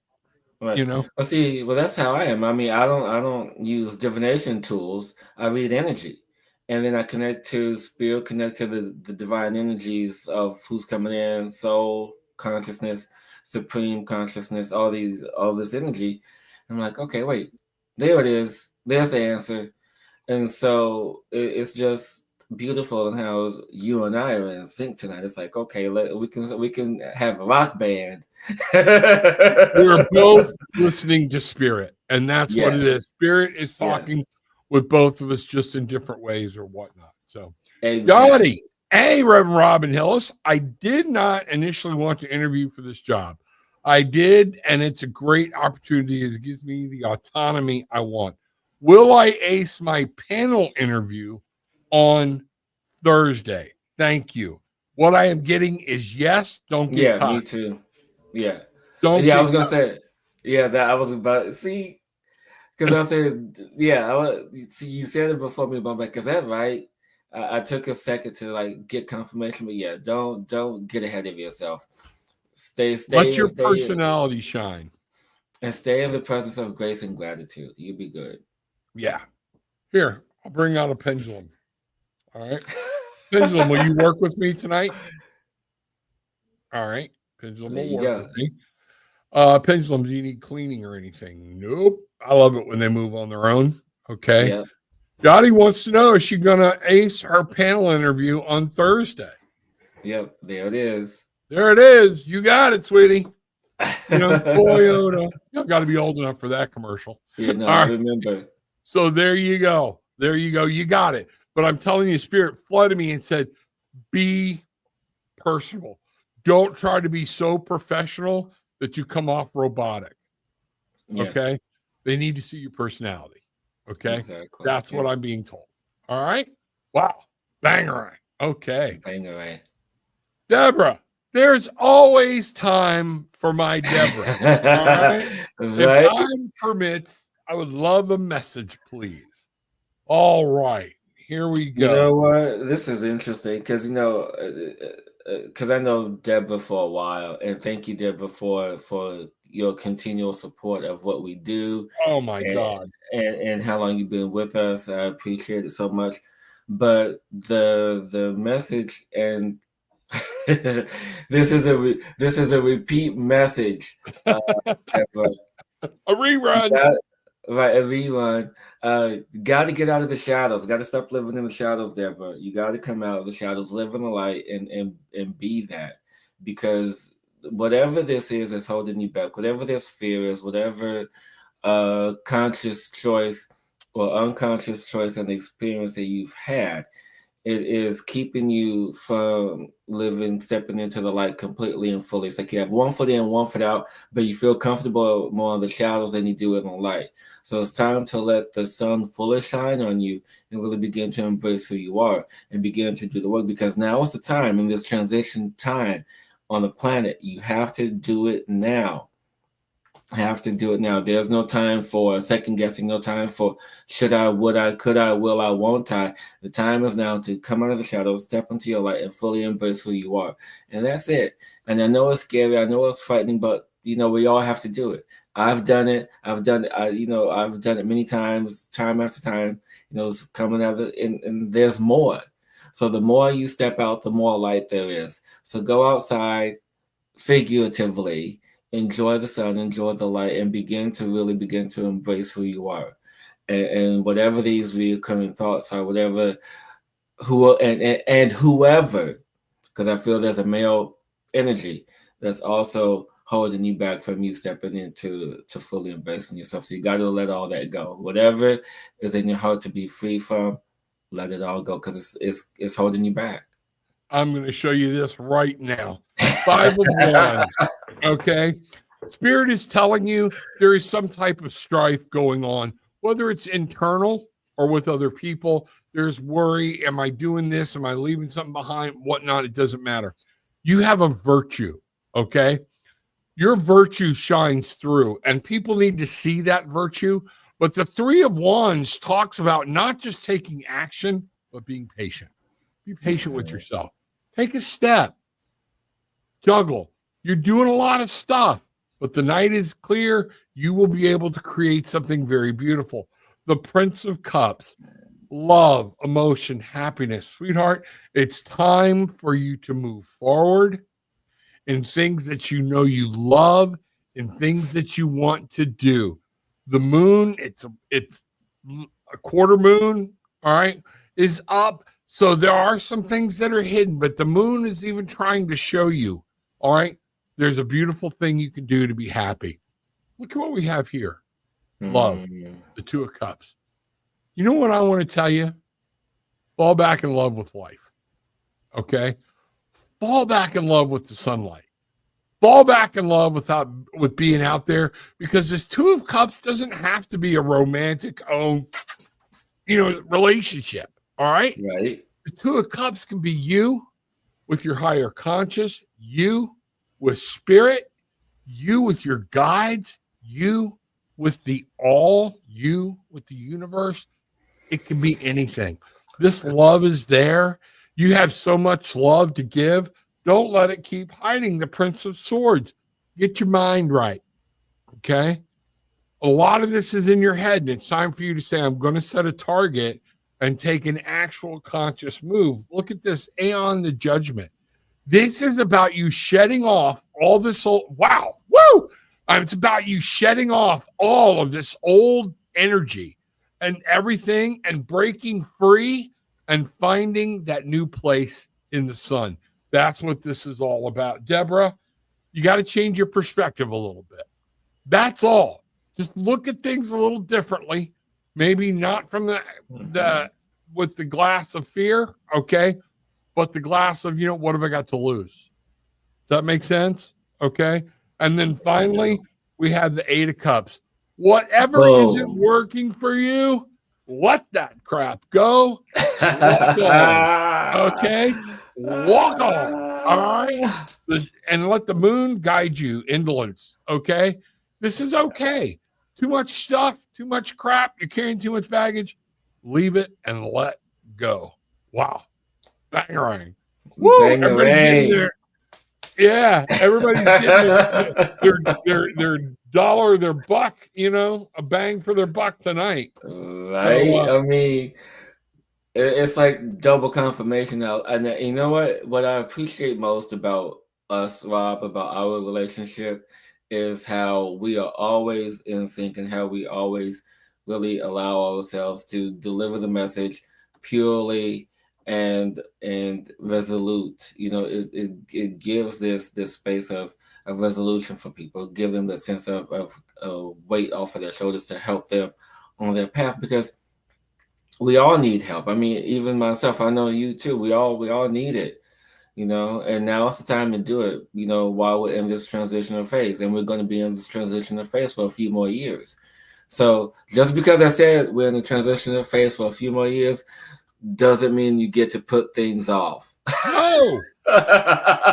Right. Well, that's how I am. I mean, I don't use divination tools. I read energy. And then I connect to spirit, connect to the divine energies of who's coming in, soul, consciousness, supreme consciousness, all this energy. I'm like, okay, wait, there it is. There's the answer. And so it's just beautiful and how you and I are in sync tonight. It's like, okay, we can have a rock band. We're both listening to spirit, and that's what it is. Spirit is talking with both of us, just in different ways or whatnot. So, exactly. Hey, Reverend Robin Hillis, I did not initially want to interview for this job. I did, and it's a great opportunity. It gives me the autonomy I want. Will I ace my panel interview on Thursday? Thank you. What I am getting is yes. Don't get caught. Me too. Yeah. Don't. Yeah, I was gonna say. Yeah, that I was about to see. Because I said, you said it before me, but I'm like, is that right? I took a second to like get confirmation, but yeah, don't get ahead of yourself. Stay. Let your personality shine, and stay in the presence of grace and gratitude. You'll be good. Yeah. Here, I'll bring out a pendulum. All right, pendulum. Will you work with me tonight? All right, pendulum will work with me. Pendulum, do you need cleaning or anything? Nope. I love it when they move on their own. Okay. Yep. Dottie wants to know, is she going to ace her panel interview on Thursday? Yep. There it is. There it is. You got it, sweetie. Toyota. You got to be old enough for that commercial. Yeah, no, I remember. So there you go. There you go. You got it. But I'm telling you, spirit flooded me and said, be personal. Don't try to be so professional that you come off robotic. Yeah, Okay. They need to see your personality. Okay. exactly. That's Yeah. what I'm being told. All right. Wow. Banger. Okay. Bang away. Deborah, there's always time for my Deborah. All right. If Right? time permits, I would love a message, please. All right. Here we You know go. what? This is interesting because because I know Deborah for a while, and thank you, Deborah, for your continual support of what we do, Oh my and God. and how long you've been with us. I appreciate it so much. But the message, and this is a repeat message, Deborah. A rerun. Right, a rerun. Got to get out of the shadows. Got to stop living in the shadows, Deborah. You got to come out of the shadows, live in the light, and be that. Because whatever this is that's holding you back, whatever this fear is, whatever conscious choice or unconscious choice and experience that you've had, it is keeping you from stepping into the light completely and fully. It's like you have one foot in, one foot out, but you feel comfortable more in the shadows than you do in the light. So it's time to let the sun fully shine on you and really begin to embrace who you are and begin to do the work, because now is the time in this transition time on the planet. You have to do it now. Have to do it now. There's no time for second guessing, no time for should I, would I, could I, will I, won't I. The time is now to come out of the shadows, step into your light, and fully embrace who you are. And that's it. And I know it's scary, I know it's frightening, but we all have to do it. I've done it. I've done it many times, time after time. It's coming out of it, and there's more. So the more you step out, the more light there is. So go outside, figuratively, enjoy the sun, enjoy the light, and begin to embrace who you are. And whatever these recurring thoughts are, whoever, because I feel there's a male energy that's also holding you back from you stepping into fully embracing yourself. So you got to let all that go. Whatever is in your heart to be free from, let it all go, because it's holding you back. I'm going to show you this right now. 5 of Wands. Okay. Spirit is telling you there is some type of strife going on, whether it's internal or with other people. There's worry. Am I doing this? Am I leaving something behind? Whatnot. It doesn't matter. You have a virtue. Okay. Your virtue shines through, and people need to see that virtue. But the 3 of Wands talks about not just taking action, but being patient. Be patient with yourself. Take a step. Juggle. You're doing a lot of stuff, but the night is clear. You will be able to create something very beautiful. The Prince of Cups, love, emotion, happiness. Sweetheart, it's time for you to move forward in things that you know you love, in things that you want to do. The moon, it's a quarter moon, all right, is up. So there are some things that are hidden, but the moon is even trying to show you, all right, there's a beautiful thing you can do to be happy. Look at what we have here. Love, the 2 of Cups. You know what I want to tell you? Fall back in love with life, okay? Fall back in love with the sunlight. Fall back in love with being out there, because this 2 of Cups doesn't have to be a romantic, relationship, all right? Right. The 2 of Cups can be you with your higher conscious, you with spirit, you with your guides, you with the all, you with the universe. It can be anything. This love is there. You have so much love to give. Don't let it keep hiding. The Prince of Swords. Get your mind right. Okay? A lot of this is in your head, and it's time for you to say, I'm going to set a target and take an actual conscious move. Look at this, Aeon the Judgment. This is about you shedding off all this old, wow, woo! It's about you shedding off all of this old energy and everything, and breaking free and finding that new place in the sun. That's what this is all about. Deborah, you got to change your perspective a little bit. That's all. Just look at things a little differently. Maybe not from the with the glass of fear, okay? but the glass of, what have I got to lose? Does that make sense? Okay. And then finally, we have the 8 of Cups. Whatever isn't working for you, let that crap go. Walk on. Okay. Walk on. All right. And let the moon guide you. Indolence. Okay. This is okay. Too much stuff, too much crap. You're carrying too much baggage. Leave it and let go. Wow. Bangarang. Woo. Everybody's getting there. Yeah, everybody's getting their dollar, their buck, a bang for their buck tonight. Right? So, I mean, it's like double confirmation now. And you know what? What I appreciate most about us, Rob, about our relationship is how we are always in sync and how we always really allow ourselves to deliver the message purely and resolute. It gives this space of resolution for people, give them the sense of weight off of their shoulders to help them on their path, because we all need help. I mean, even myself, I know you too. We all need it, and now it's the time to do it, while we're in this transitional phase, and we're going to be in this transitional phase for a few more years. So just because I said we're in the transitional phase for a few more years doesn't mean you get to put things off. No.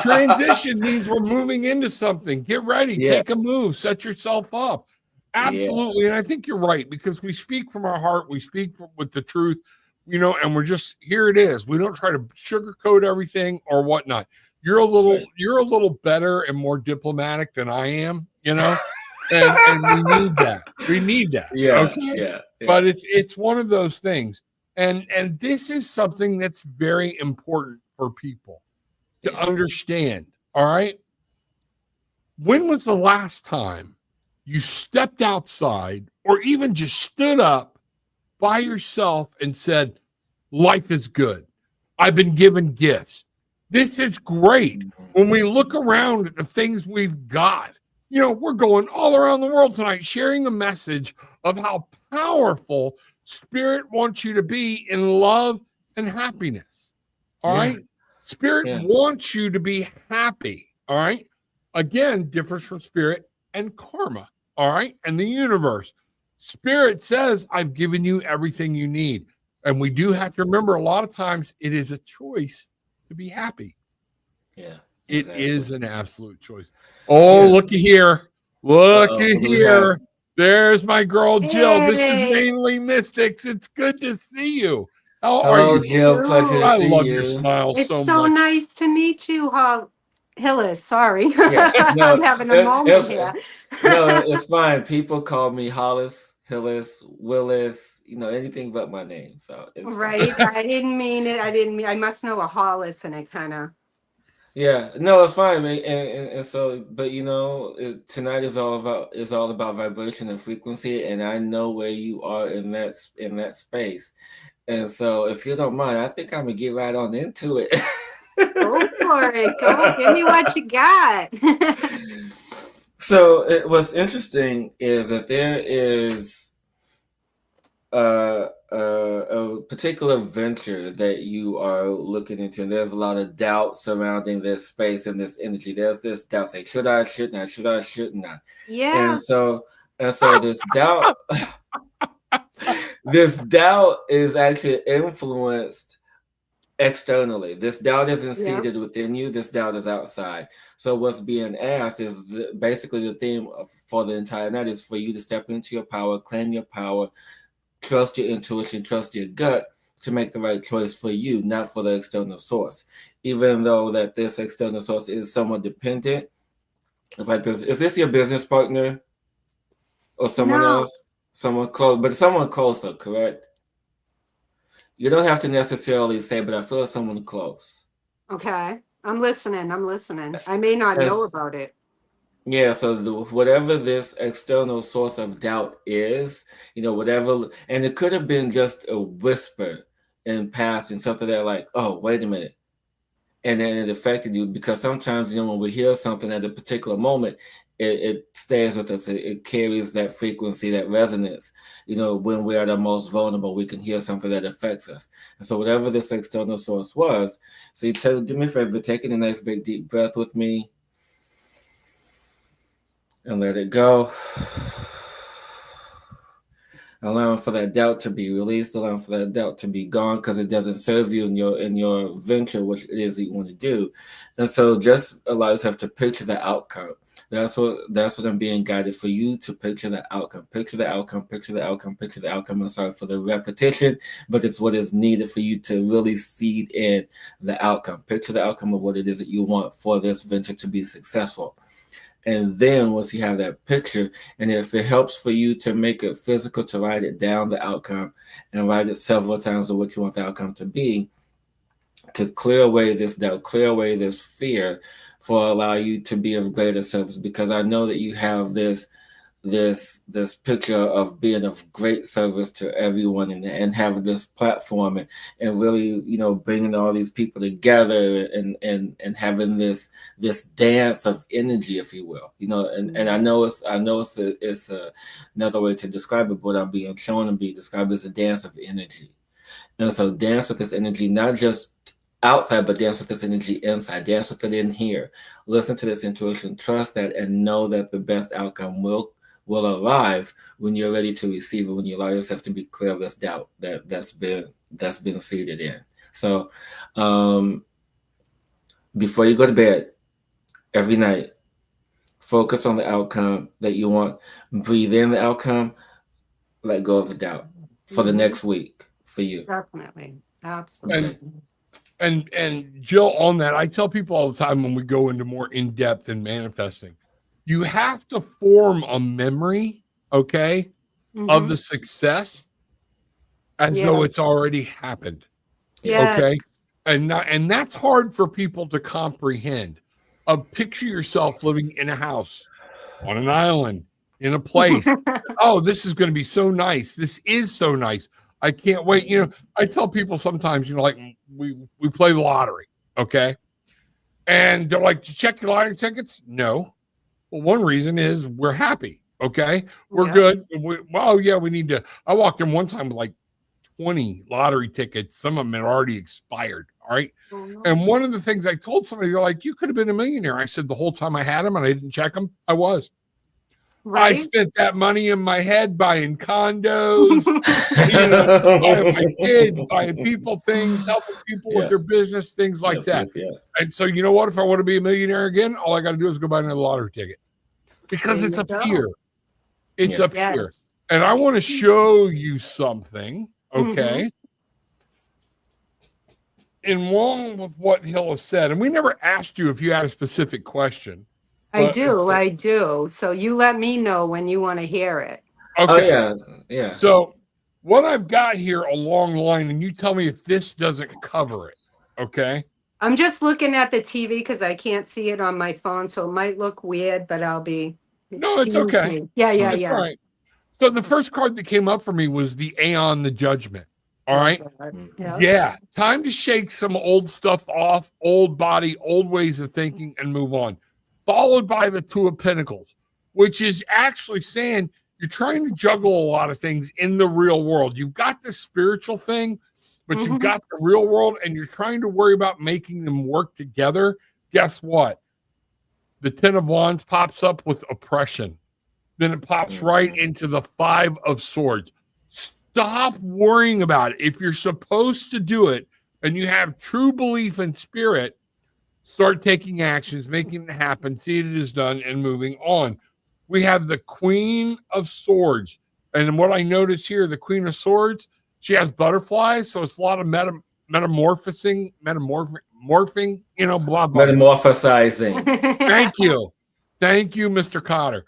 Transition means we're moving into something. Get ready. Yeah. Take a move. Set yourself up. Absolutely. Yeah. And I think you're right, because we speak from our heart. We speak with the truth, and we're just, here it is. We don't try to sugarcoat everything or whatnot. You're a little better and more diplomatic than I am, and we need that. We need that. Yeah. Okay. Yeah. But it's one of those things. And this is something that's very important for people to understand. All right. When was the last time you stepped outside or even just stood up by yourself and said, life is good. I've been given gifts. This is great. When we look around at the things we've got, we're going all around the world tonight sharing a message of how powerful Spirit wants you to be in love and happiness. All right. Spirit wants you to be happy. All right. Again, differs from spirit and karma. All right. And the universe. Spirit says, I've given you everything you need. And we do have to remember, a lot of times it is a choice to be happy. Yeah. Exactly. It is an absolute choice. Oh, looky here. Looky here. There's my girl, Jill. This is Mainly Mystics. It's good to see you. How are you, Jill? Pleasure to see you. I love your smile it's so so much. Nice to meet you, Hillis. Sorry. Yeah, no, I'm having a moment here. No, it's fine. People call me Hollis, Hillis, Willis, anything but my name. So it's right. Fine. I didn't mean it. I must know a Hollis, and it kind of. Yeah, no, it's fine, man. And so, but tonight is all about vibration and frequency, and I know where you are in that space. And so, if you don't mind, I think I'm gonna get right on into it. Go for it. Go, give me what you got. So, what's interesting is that there is a particular venture that you are looking into, and there's a lot of doubt surrounding this space and this energy. There's this doubt, say, should I, should not, should I, should not? Yeah. And so this doubt, this doubt is actually influenced externally. This doubt isn't seated within you. This doubt is outside. So what's being asked is basically the theme for the entire night is for you to step into your power, claim your power, trust your intuition, trust your gut to make the right choice for you, not for the external source. Even though that this external source is somewhat dependent. It's like this: is this your business partner or someone else? Someone close, but someone closer, correct? You don't have to necessarily say, but I feel like someone close. Okay. I'm listening. I may not know about it. Yeah, so whatever this external source of doubt is, whatever, and it could have been just a whisper in passing, something that like, oh, wait a minute. And then it affected you, because sometimes, when we hear something at a particular moment, it stays with us. It carries that frequency, that resonance. You know, when we are the most vulnerable, we can hear something that affects us. And so whatever this external source was, so you do me a favor, take a nice big deep breath with me and let it go. Allowing for that doubt to be released, allowing for that doubt to be gone because it doesn't serve you in your venture, which it is that you want to do. And so just allow yourself to picture the outcome. That's what I'm being guided for you to picture the outcome. Picture the outcome, picture the outcome, picture the outcome. I'm sorry for the repetition, but it's what is needed for you to really seed in the outcome. Picture the outcome of what it is that you want for this venture to be successful. And then once you have that picture, and if it helps for you to make it physical, to write it down, the outcome, and write it several times of what you want the outcome to be, to clear away this doubt, clear away this fear, for allow you to be of greater service. Because I know that you have this picture of being of great service to everyone, and having this platform, and really, you know, bringing all these people together, and having this dance of energy, if you will, you know. And I know it's another way to describe it, but I'm being shown to be described as a dance of energy. And so dance with this energy, not just outside, but dance with this energy inside. Dance with it in here. Listen to this intuition, trust that, and know that the best outcome will arrive when you're ready to receive it, when you allow yourself to be clear of this doubt that's been seated in. So before you go to bed every night, focus on the outcome that you want. Breathe in the outcome, let go of the doubt for the next week for you. Definitely. Absolutely. And Jill, on that, I tell people all the time when we go into more in-depth in manifesting, you have to form a memory, okay, of the success as though it's already happened. Yes. Okay. And that's hard for people to comprehend. Picture yourself living in a house, on an island, in a place. Oh, this is going to be so nice. This is so nice. I can't wait. You know, I tell people sometimes, you know, like we play the lottery, okay? And they're like, "Did you check your lottery tickets?" No. Well, one reason is we're happy, okay? We're good. We need to. I walked in one time with like 20 lottery tickets. Some of them had already expired, all right? Oh, no. And one of the things I told somebody, they're like, "You could have been a millionaire." I said, the whole time I had them and I didn't check them, I was. Right? I spent that money in my head buying condos, you know, buying my kids, buying people things, helping people with their business, things like that. Yeah. And so, you know what? If I want to be a millionaire again, all I got to do is go buy another lottery ticket, because it's up here. It's up here. And I want to show you something, okay? In line with what Hillis said, and we never asked you if you had a specific question. I do. So you let me know when you want to hear it. Okay. Oh, yeah. So what I've got here, a long line, and you tell me if this doesn't cover it. Okay. I'm just looking at the TV because I can't see it on my phone, so it might look weird, but I'll be. No, it's okay. Yeah. All right. So the first card that came up for me was the Aeon, the Judgment. All right. Yeah. Time to shake some old stuff off, old body, old ways of thinking, and move on. Followed by the Two of Pentacles, which is actually saying you're trying to juggle a lot of things in the real world. You've got the spiritual thing, but you've got the real world, and you're trying to worry about making them work together. Guess what? The Ten of Wands pops up with oppression. Then it pops right into the Five of Swords. Stop worrying about it. If you're supposed to do it and you have true belief in spirit, start taking actions, making it happen, see it is done, and moving on. We have the Queen of Swords. And what I notice here, the Queen of Swords, she has butterflies, so it's a lot of morphing, you know, blah, blah. Metamorphosizing. Thank you, Mr. Cotter.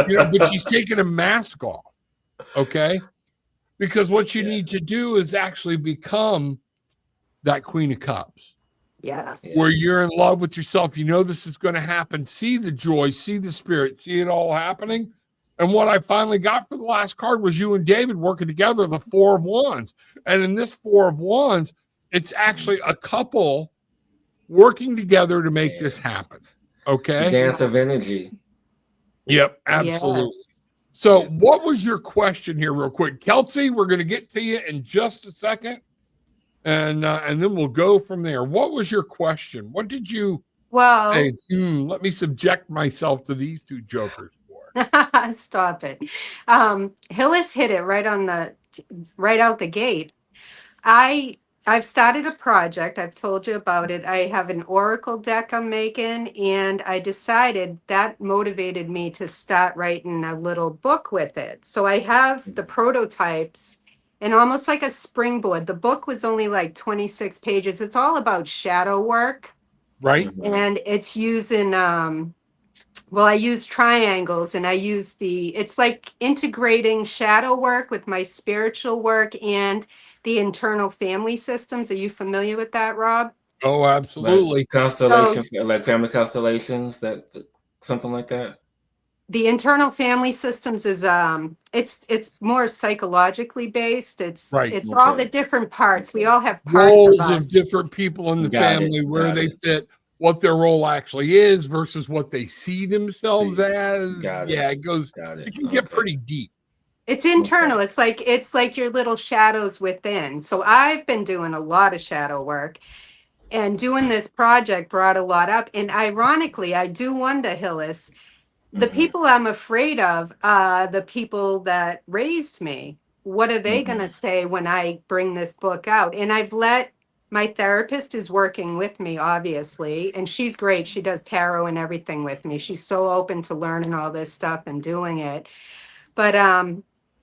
You know, but she's taking a mask off, okay? Because what you need to do is actually become that Queen of Cups. Yes. Where you're in love with yourself. You know this is going to happen. See the joy, see the spirit, see it all happening. And what I finally got for the last card was you and David working together, the Four of Wands. And in this Four of Wands, it's actually a couple working together to make this happen. Okay. Dance of energy. Yep, absolutely. Yes. So what was your question here real quick? Kelsey, we're going to get to you in just a second. And then we'll go from there. What was your question? What did you say? Let me subject myself to these two jokers for. Stop it. Hillis hit it right out the gate. I've started a project. I've told you about it. I have an oracle deck I'm making, and I decided that motivated me to start writing a little book with it. So I have the prototypes and almost like a springboard. The book was only like 26 pages. It's all about shadow work. Right. And it's using well, I use triangles, and I use it's like integrating shadow work with my spiritual work and the internal family systems. Are you familiar with that, Rob? Oh, absolutely. Like constellations, like family constellations, something like that. The internal family systems is it's more psychologically based. It's all the different parts. We all have parts roles of us. Of different people in the family, where they fit, what their role actually is versus what they see themselves as. It can get pretty deep. It's internal. It's like your little shadows within. So I've been doing a lot of shadow work, and doing this project brought a lot up. And ironically, I do wonder, Hillis, the people I'm afraid of are the people that raised me. What are they going to say when I bring this book out? And my therapist is working with me, obviously, and she's great. She does tarot and everything with me. She's so open to learning all this stuff and doing it. But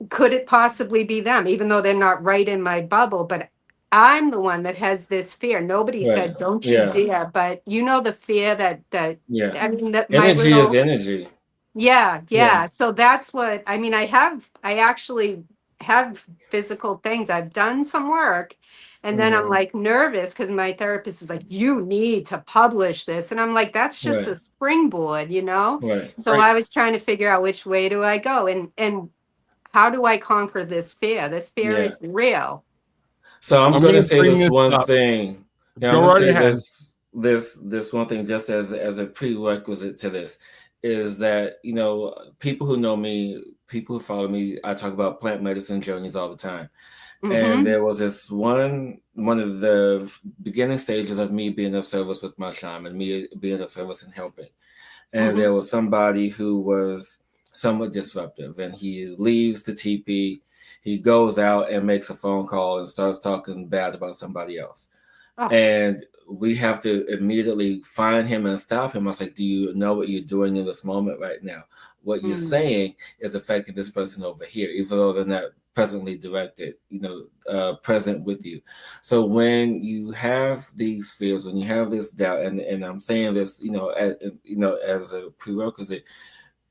could it possibly be them, even though they're not right in my bubble? But I'm the one that has this fear. Nobody said, don't you dare. But the fear that I mean, that energy is energy. Yeah. So that's what, I mean, I actually have physical things. I've done some work, and then I'm like nervous because my therapist is like, you need to publish this. And I'm like, that's just a springboard, So I was trying to figure out which way do I go, and how do I conquer this fear? This fear is real. So I'm going to say this one thing. Go right ahead. This one thing, just as a prerequisite to this, is that people who know me, people who follow me, I talk about plant medicine journeys all the time. And there was this one of the beginning stages of me being of service with my shaman, me being of service and helping. And there was somebody who was somewhat disruptive, and he leaves the teepee, he goes out and makes a phone call and starts talking bad about somebody else. And we have to immediately find him and stop him. I was like, do you know what you're doing in this moment right now? What you're saying is affecting this person over here, even though they're not presently directed, present with you. So when you have these fears, when you have this doubt, and I'm saying this, as a prerequisite,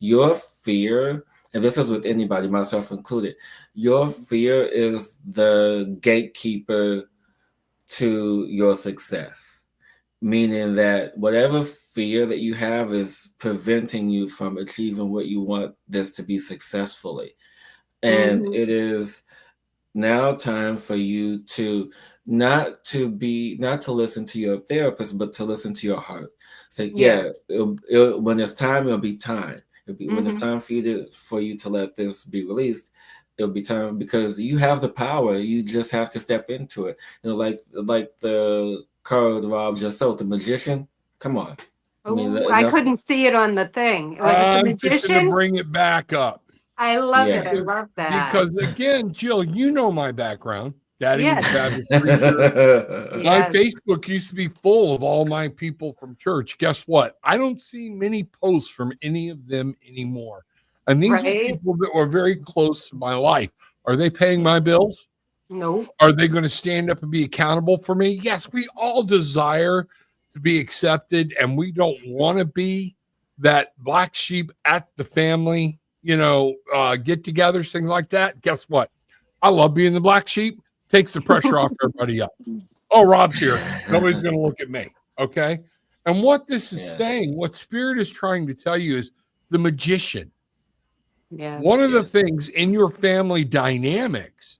your fear, and this is with anybody, myself included, your fear is the gatekeeper to your success, meaning that whatever fear that you have is preventing you from achieving what you want this to be successfully. And it is now time for you to not to listen to your therapist, but to listen to your heart. Say, when it's time, it'll be time. When it's time for you to let this be released, it'll be time, because you have the power. You just have to step into it. Like the card Rob just sold, the magician. Come on. I couldn't see it on the thing. Was it the magician? To bring it back up. I love it. I love that. Because again, Jill, you know my background. Daddy was a Baptist preacher. My Facebook used to be full of all my people from church. Guess what? I don't see many posts from any of them anymore. And these are people that were very close to my life. Are they paying my bills? No. Are they going to stand up and be accountable for me? Yes, we all desire to be accepted, and we don't want to be that black sheep at the family, get-togethers, things like that. Guess what? I love being the black sheep. Takes the pressure off everybody else. Oh, Rob's here. Nobody's going to look at me. Okay. And what this is saying, what Spirit is trying to tell you, is the magician. One of the things in your family dynamics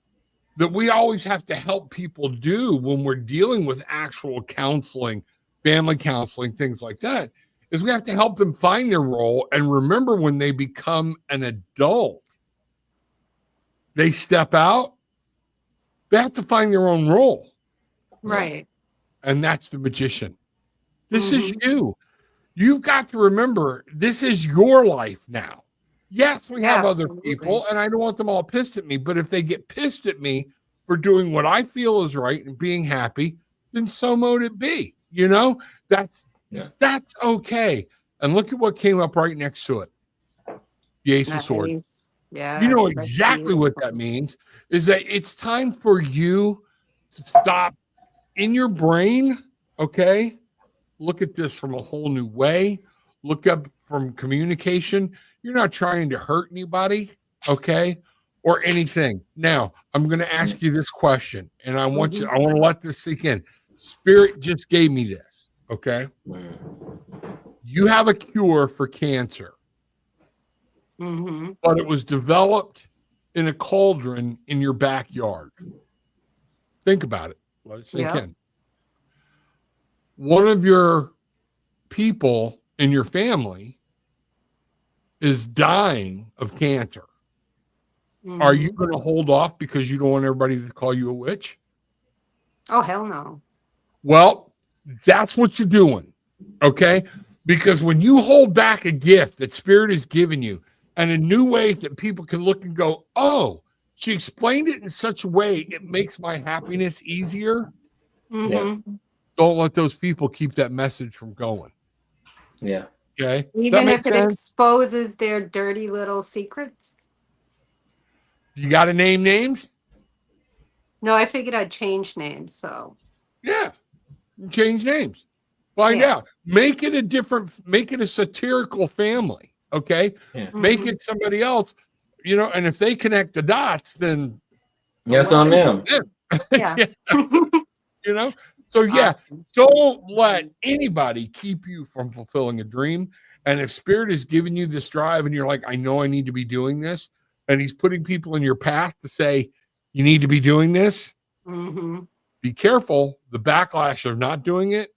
that we always have to help people do when we're dealing with actual counseling, family counseling, things like that, is we have to help them find their role. And remember, when they become an adult, they step out, they have to find their own role. Right. And that's the magician. This is you. You've got to remember, this is your life now. Yes, we have other people, and I don't want them all pissed at me. But if they get pissed at me for doing what I feel is right and being happy, then so mote it be. You know, that's okay. And look at what came up right next to it. The Ace of Swords. Yeah. You know exactly what that means, is that it's time for you to stop in your brain, okay? Look at this from a whole new way. Look up from communication. You're not trying to hurt anybody, okay? Or anything. Now, I'm going to ask you this question, and I want to let this sink in. Spirit just gave me this, okay? You have a cure for cancer, but it was developed in a cauldron in your backyard. Think about it. Let it sink in. One of your people in your family is dying of cancer. Are you going to hold off because you don't want everybody to call you a witch? Oh, hell no. Well, that's what you're doing, okay? Because when you hold back a gift that Spirit has given you and a new way that people can look and go, oh, she explained it in such a way it makes my happiness easier. Don't let those people keep that message from going. Yeah. Okay. Even if it exposes their dirty little secrets. You got to name names? No, I figured I'd change names. So yeah, change names. Find out. Make it a satirical family. Okay. Make it somebody else, you know, and if they connect the dots, then that's on them. Yeah. You know, so don't let anybody keep you from fulfilling a dream. And if Spirit has given you this drive and you're like, I know I need to be doing this, and he's putting people in your path to say, you need to be doing this, be careful. The backlash of not doing it.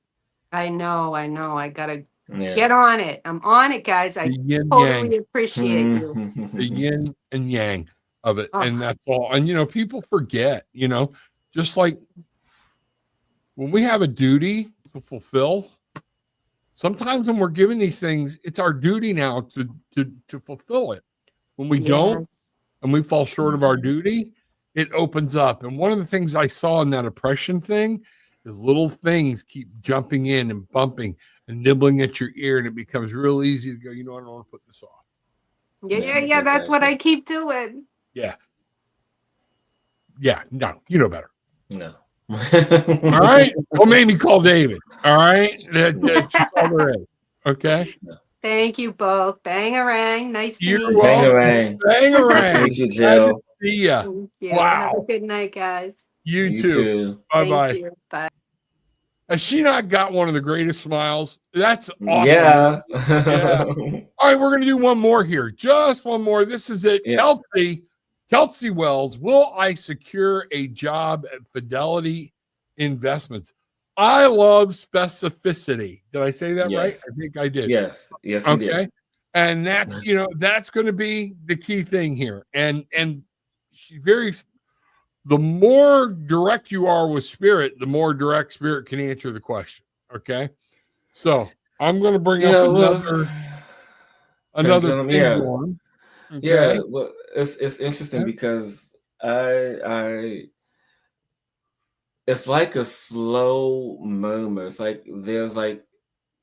I know. I got to get on it. I'm on it, guys. I totally appreciate you. The yin and yang of it. And that's all. And, you know, people forget, you know, just like when we have a duty to fulfill, sometimes when we're given these things, it's our duty now to fulfill it. When we don't, and we fall short of our duty, it opens up. And one of the things I saw in that oppression thing is little things keep jumping in and bumping and nibbling at your ear, and it becomes real easy to go, you know, I don't want to put this off. Yeah. That's what I keep doing. Yeah. No, you know better. No. All right. Well, maybe call David. All right. That's all there is. Okay. Thank you both. Bangarang. Nice to meet you. Bangarang. Nice to meet you, Jill. See ya. Wow. Have a good night, guys. You too. Bye-bye. Bye. Has she not got one of the greatest smiles? That's awesome. Yeah. All right, we're going to do one more here. Just one more. This is it. Yeah. Kelsey Wells, will I secure a job at Fidelity Investments? I love specificity. Did I say that right? I think I did. Yes, you did. And that's, you know, that's going to be the key thing here. And she the more direct you are with Spirit, the more direct Spirit can answer the question. Okay. So I'm going to bring up another thing on. Okay. Yeah. Well, it's interesting because it's like a slow moment. It's like there's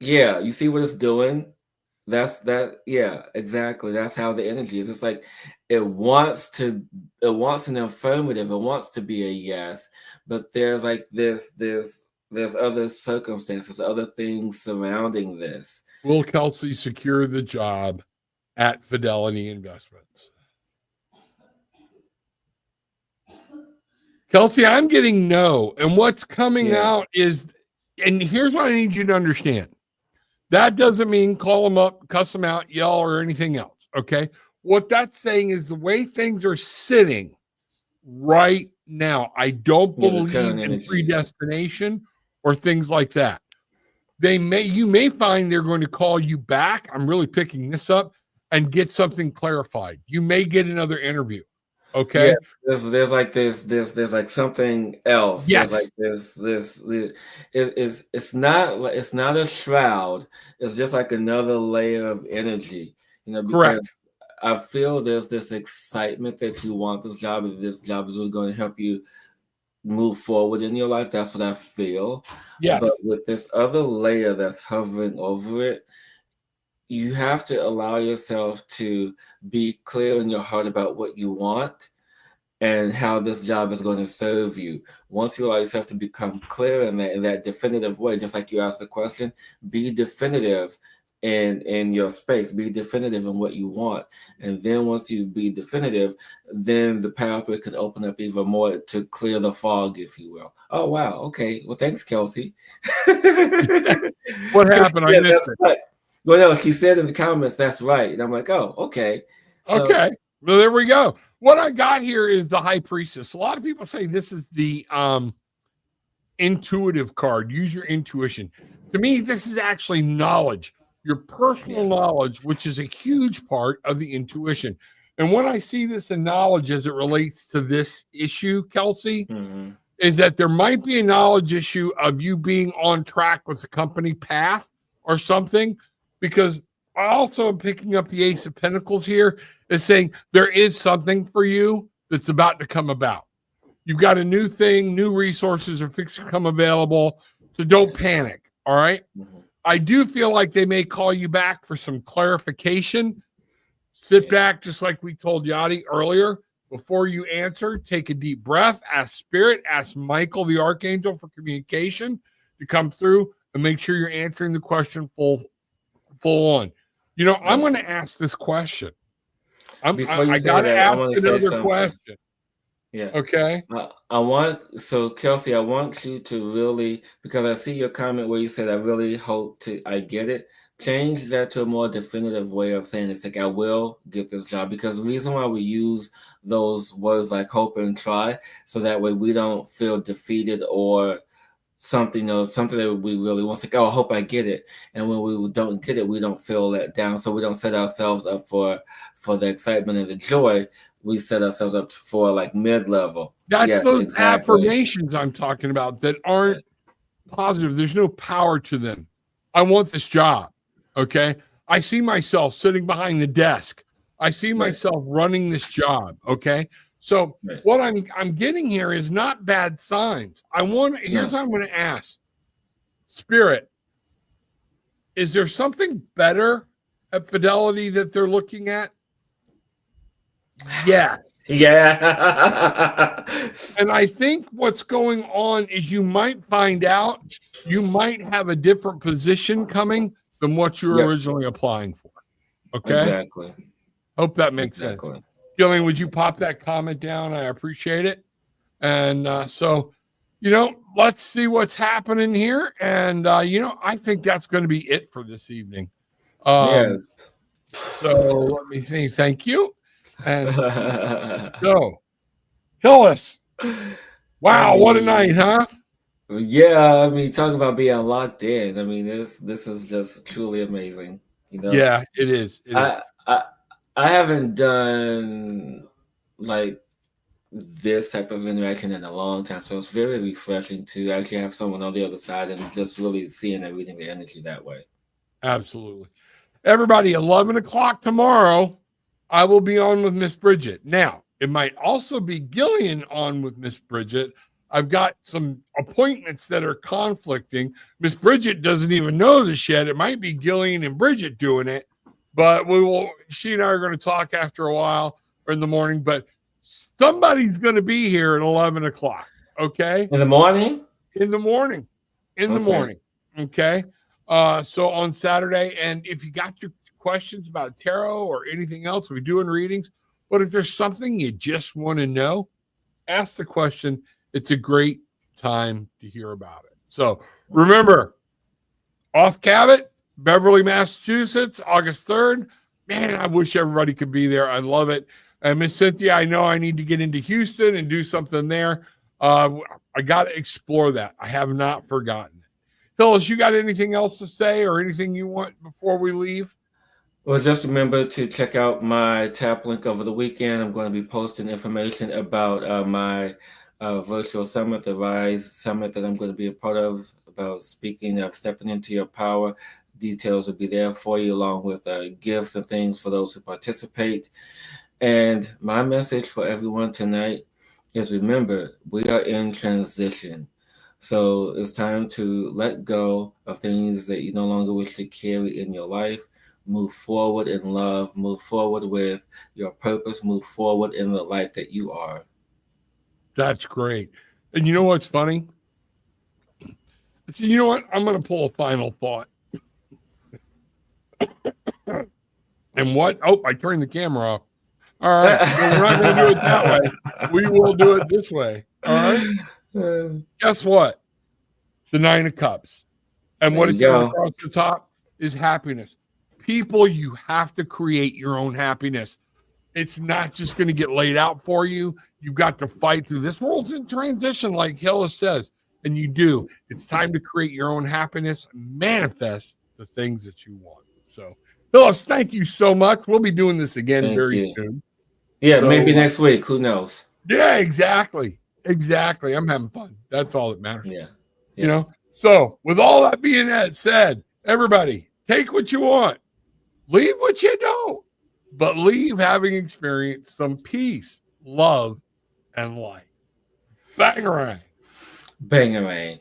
you see what it's doing. Yeah, exactly. That's how the energy is. It's like it wants an affirmative, it wants to be a yes, but there's there's other circumstances, other things surrounding this. Will Kelsey secure the job at Fidelity Investments? Kelsey, I'm getting no. And what's coming out is, and here's what I need you to understand. That doesn't mean call them up, cuss them out, yell, or anything else. Okay. What that's saying is the way things are sitting right now. I don't believe in predestination or things like that. you may find they're going to call you back. I'm really picking this up and get something clarified. You may get another interview. Okay. Yeah, there's like something else. Yes. There's like it's not a shroud. It's just like another layer of energy, because Correct. I feel there's this excitement that you want this job, and this job is really going to help you move forward in your life. That's what I feel. Yes. But with this other layer that's hovering over it, you have to allow yourself to be clear in your heart about what you want and how this job is going to serve you. Once you allow yourself to become clear in that definitive way, just like you asked the question, be definitive in your space, be definitive in what you want. And then once you be definitive, then the pathway can open up even more to clear the fog, if you will. Oh, wow. Okay. Well, thanks, Kelsey. What happened? I missed it. Right. Well, no, she said in the comments, that's right. And I'm like, oh, okay. So, okay. Well, there we go. What I got here is the High Priestess. A lot of people say this is the intuitive card. Use your intuition. To me, this is actually knowledge, your personal knowledge, which is a huge part of the intuition. And when I see this in knowledge as it relates to this issue, Kelsey, is that there might be a knowledge issue of you being on track with the company path or something, because I also am picking up the Ace of Pentacles here is saying there is something for you that's about to come about. You've got a new thing, new resources are fixed to come available. So don't panic. All right. I do feel like they may call you back for some clarification. Sit back, just like we told Yadi earlier. Before you answer, take a deep breath, ask Spirit, ask Michael, the Archangel, for communication to come through and make sure you're answering the question full on. I'm going to ask this question. I got to ask another question. Yeah. Okay. Kelsey, I want you to really, because I see your comment where you said, I really hope I get it. Change that to a more definitive way of saying it's like, I will get this job, because the reason why we use those words like hope and try, so that way we don't feel defeated or something that we really want. It's like, oh, I hope I get it. And when we don't get it, we don't feel let down. So we don't set ourselves up for the excitement and the joy. We set ourselves up for like mid-level. That's those affirmations I'm talking about that aren't positive. There's no power to them. I want this job. Okay. I see myself sitting behind the desk. I see myself running this job. Okay. So what I'm getting here is not bad signs. Here's what I'm going to ask. Spirit, is there something better at Fidelity that they're looking at? Yes. Yeah. And I think what's going on is you might find out you might have a different position coming than what you were originally applying for. Okay. Exactly. Hope that makes sense. Gillian, would you pop that comment down? I appreciate it. And so, let's see what's happening here. And, I think that's going to be it for this evening. So let me see. Thank you. And so, Hillis. Wow, what a night, huh? Yeah, I mean, talk about being locked in. I mean, this is just truly amazing. Yeah, it is. I haven't done like this type of interaction in a long time, so it's very refreshing to actually have someone on the other side and just really seeing and reading the energy that way. Absolutely. Everybody, 11 o'clock tomorrow, I will be on with Miss Bridget. Now, it might also be Gillian on with Miss Bridget. I've got some appointments that are conflicting. Miss Bridget doesn't even know this yet. It might be Gillian and Bridget doing it, but she and I are going to talk after a while or in the morning, but somebody's going to be here at 11 o'clock. Okay. In the morning? In the morning. Okay. So on Saturday, and if you got your questions about tarot or anything else, we're doing readings, but if there's something you just want to know, ask the question. It's a great time to hear about it. So remember, Off Cabot, Beverly, Massachusetts, August 3rd. Man, I wish everybody could be there. I love it. And Miss Cynthia, I know I need to get into Houston and do something there. I got to explore that. I have not forgotten it. Hillis, you got anything else to say or anything you want before we leave? Well, just remember to check out my tap link over the weekend. I'm going to be posting information about my virtual summit, the Rise Summit that I'm going to be a part of, about speaking of stepping into your power. Details will be there for you, along with gifts and things for those who participate. And my message for everyone tonight is, remember, we are in transition. So it's time to let go of things that you no longer wish to carry in your life. Move forward in love, move forward with your purpose, move forward in the light that you are. That's great. And you know what's funny? So you know what? I'm going to pull a final thought. And what? Oh, I turned the camera off. All right. Well, we're not going to do it that way. We will do it this way. All right. Guess what? The 9 of Cups. And what it's across the top is happiness. People, you have to create your own happiness. It's not just going to get laid out for you. You've got to fight through. This world's in transition, like Hillis says, and you do. It's time to create your own happiness, manifest the things that you want. So, Hillis, thank you so much. We'll be doing this again very soon. Yeah, so, maybe next week. Who knows? Yeah, exactly. Exactly. I'm having fun. That's all that matters. Yeah. You know? So, with all that being said, everybody, take what you want. Leave what you don't. But leave having experienced some peace, love, and light. Bangarang. Bangarang.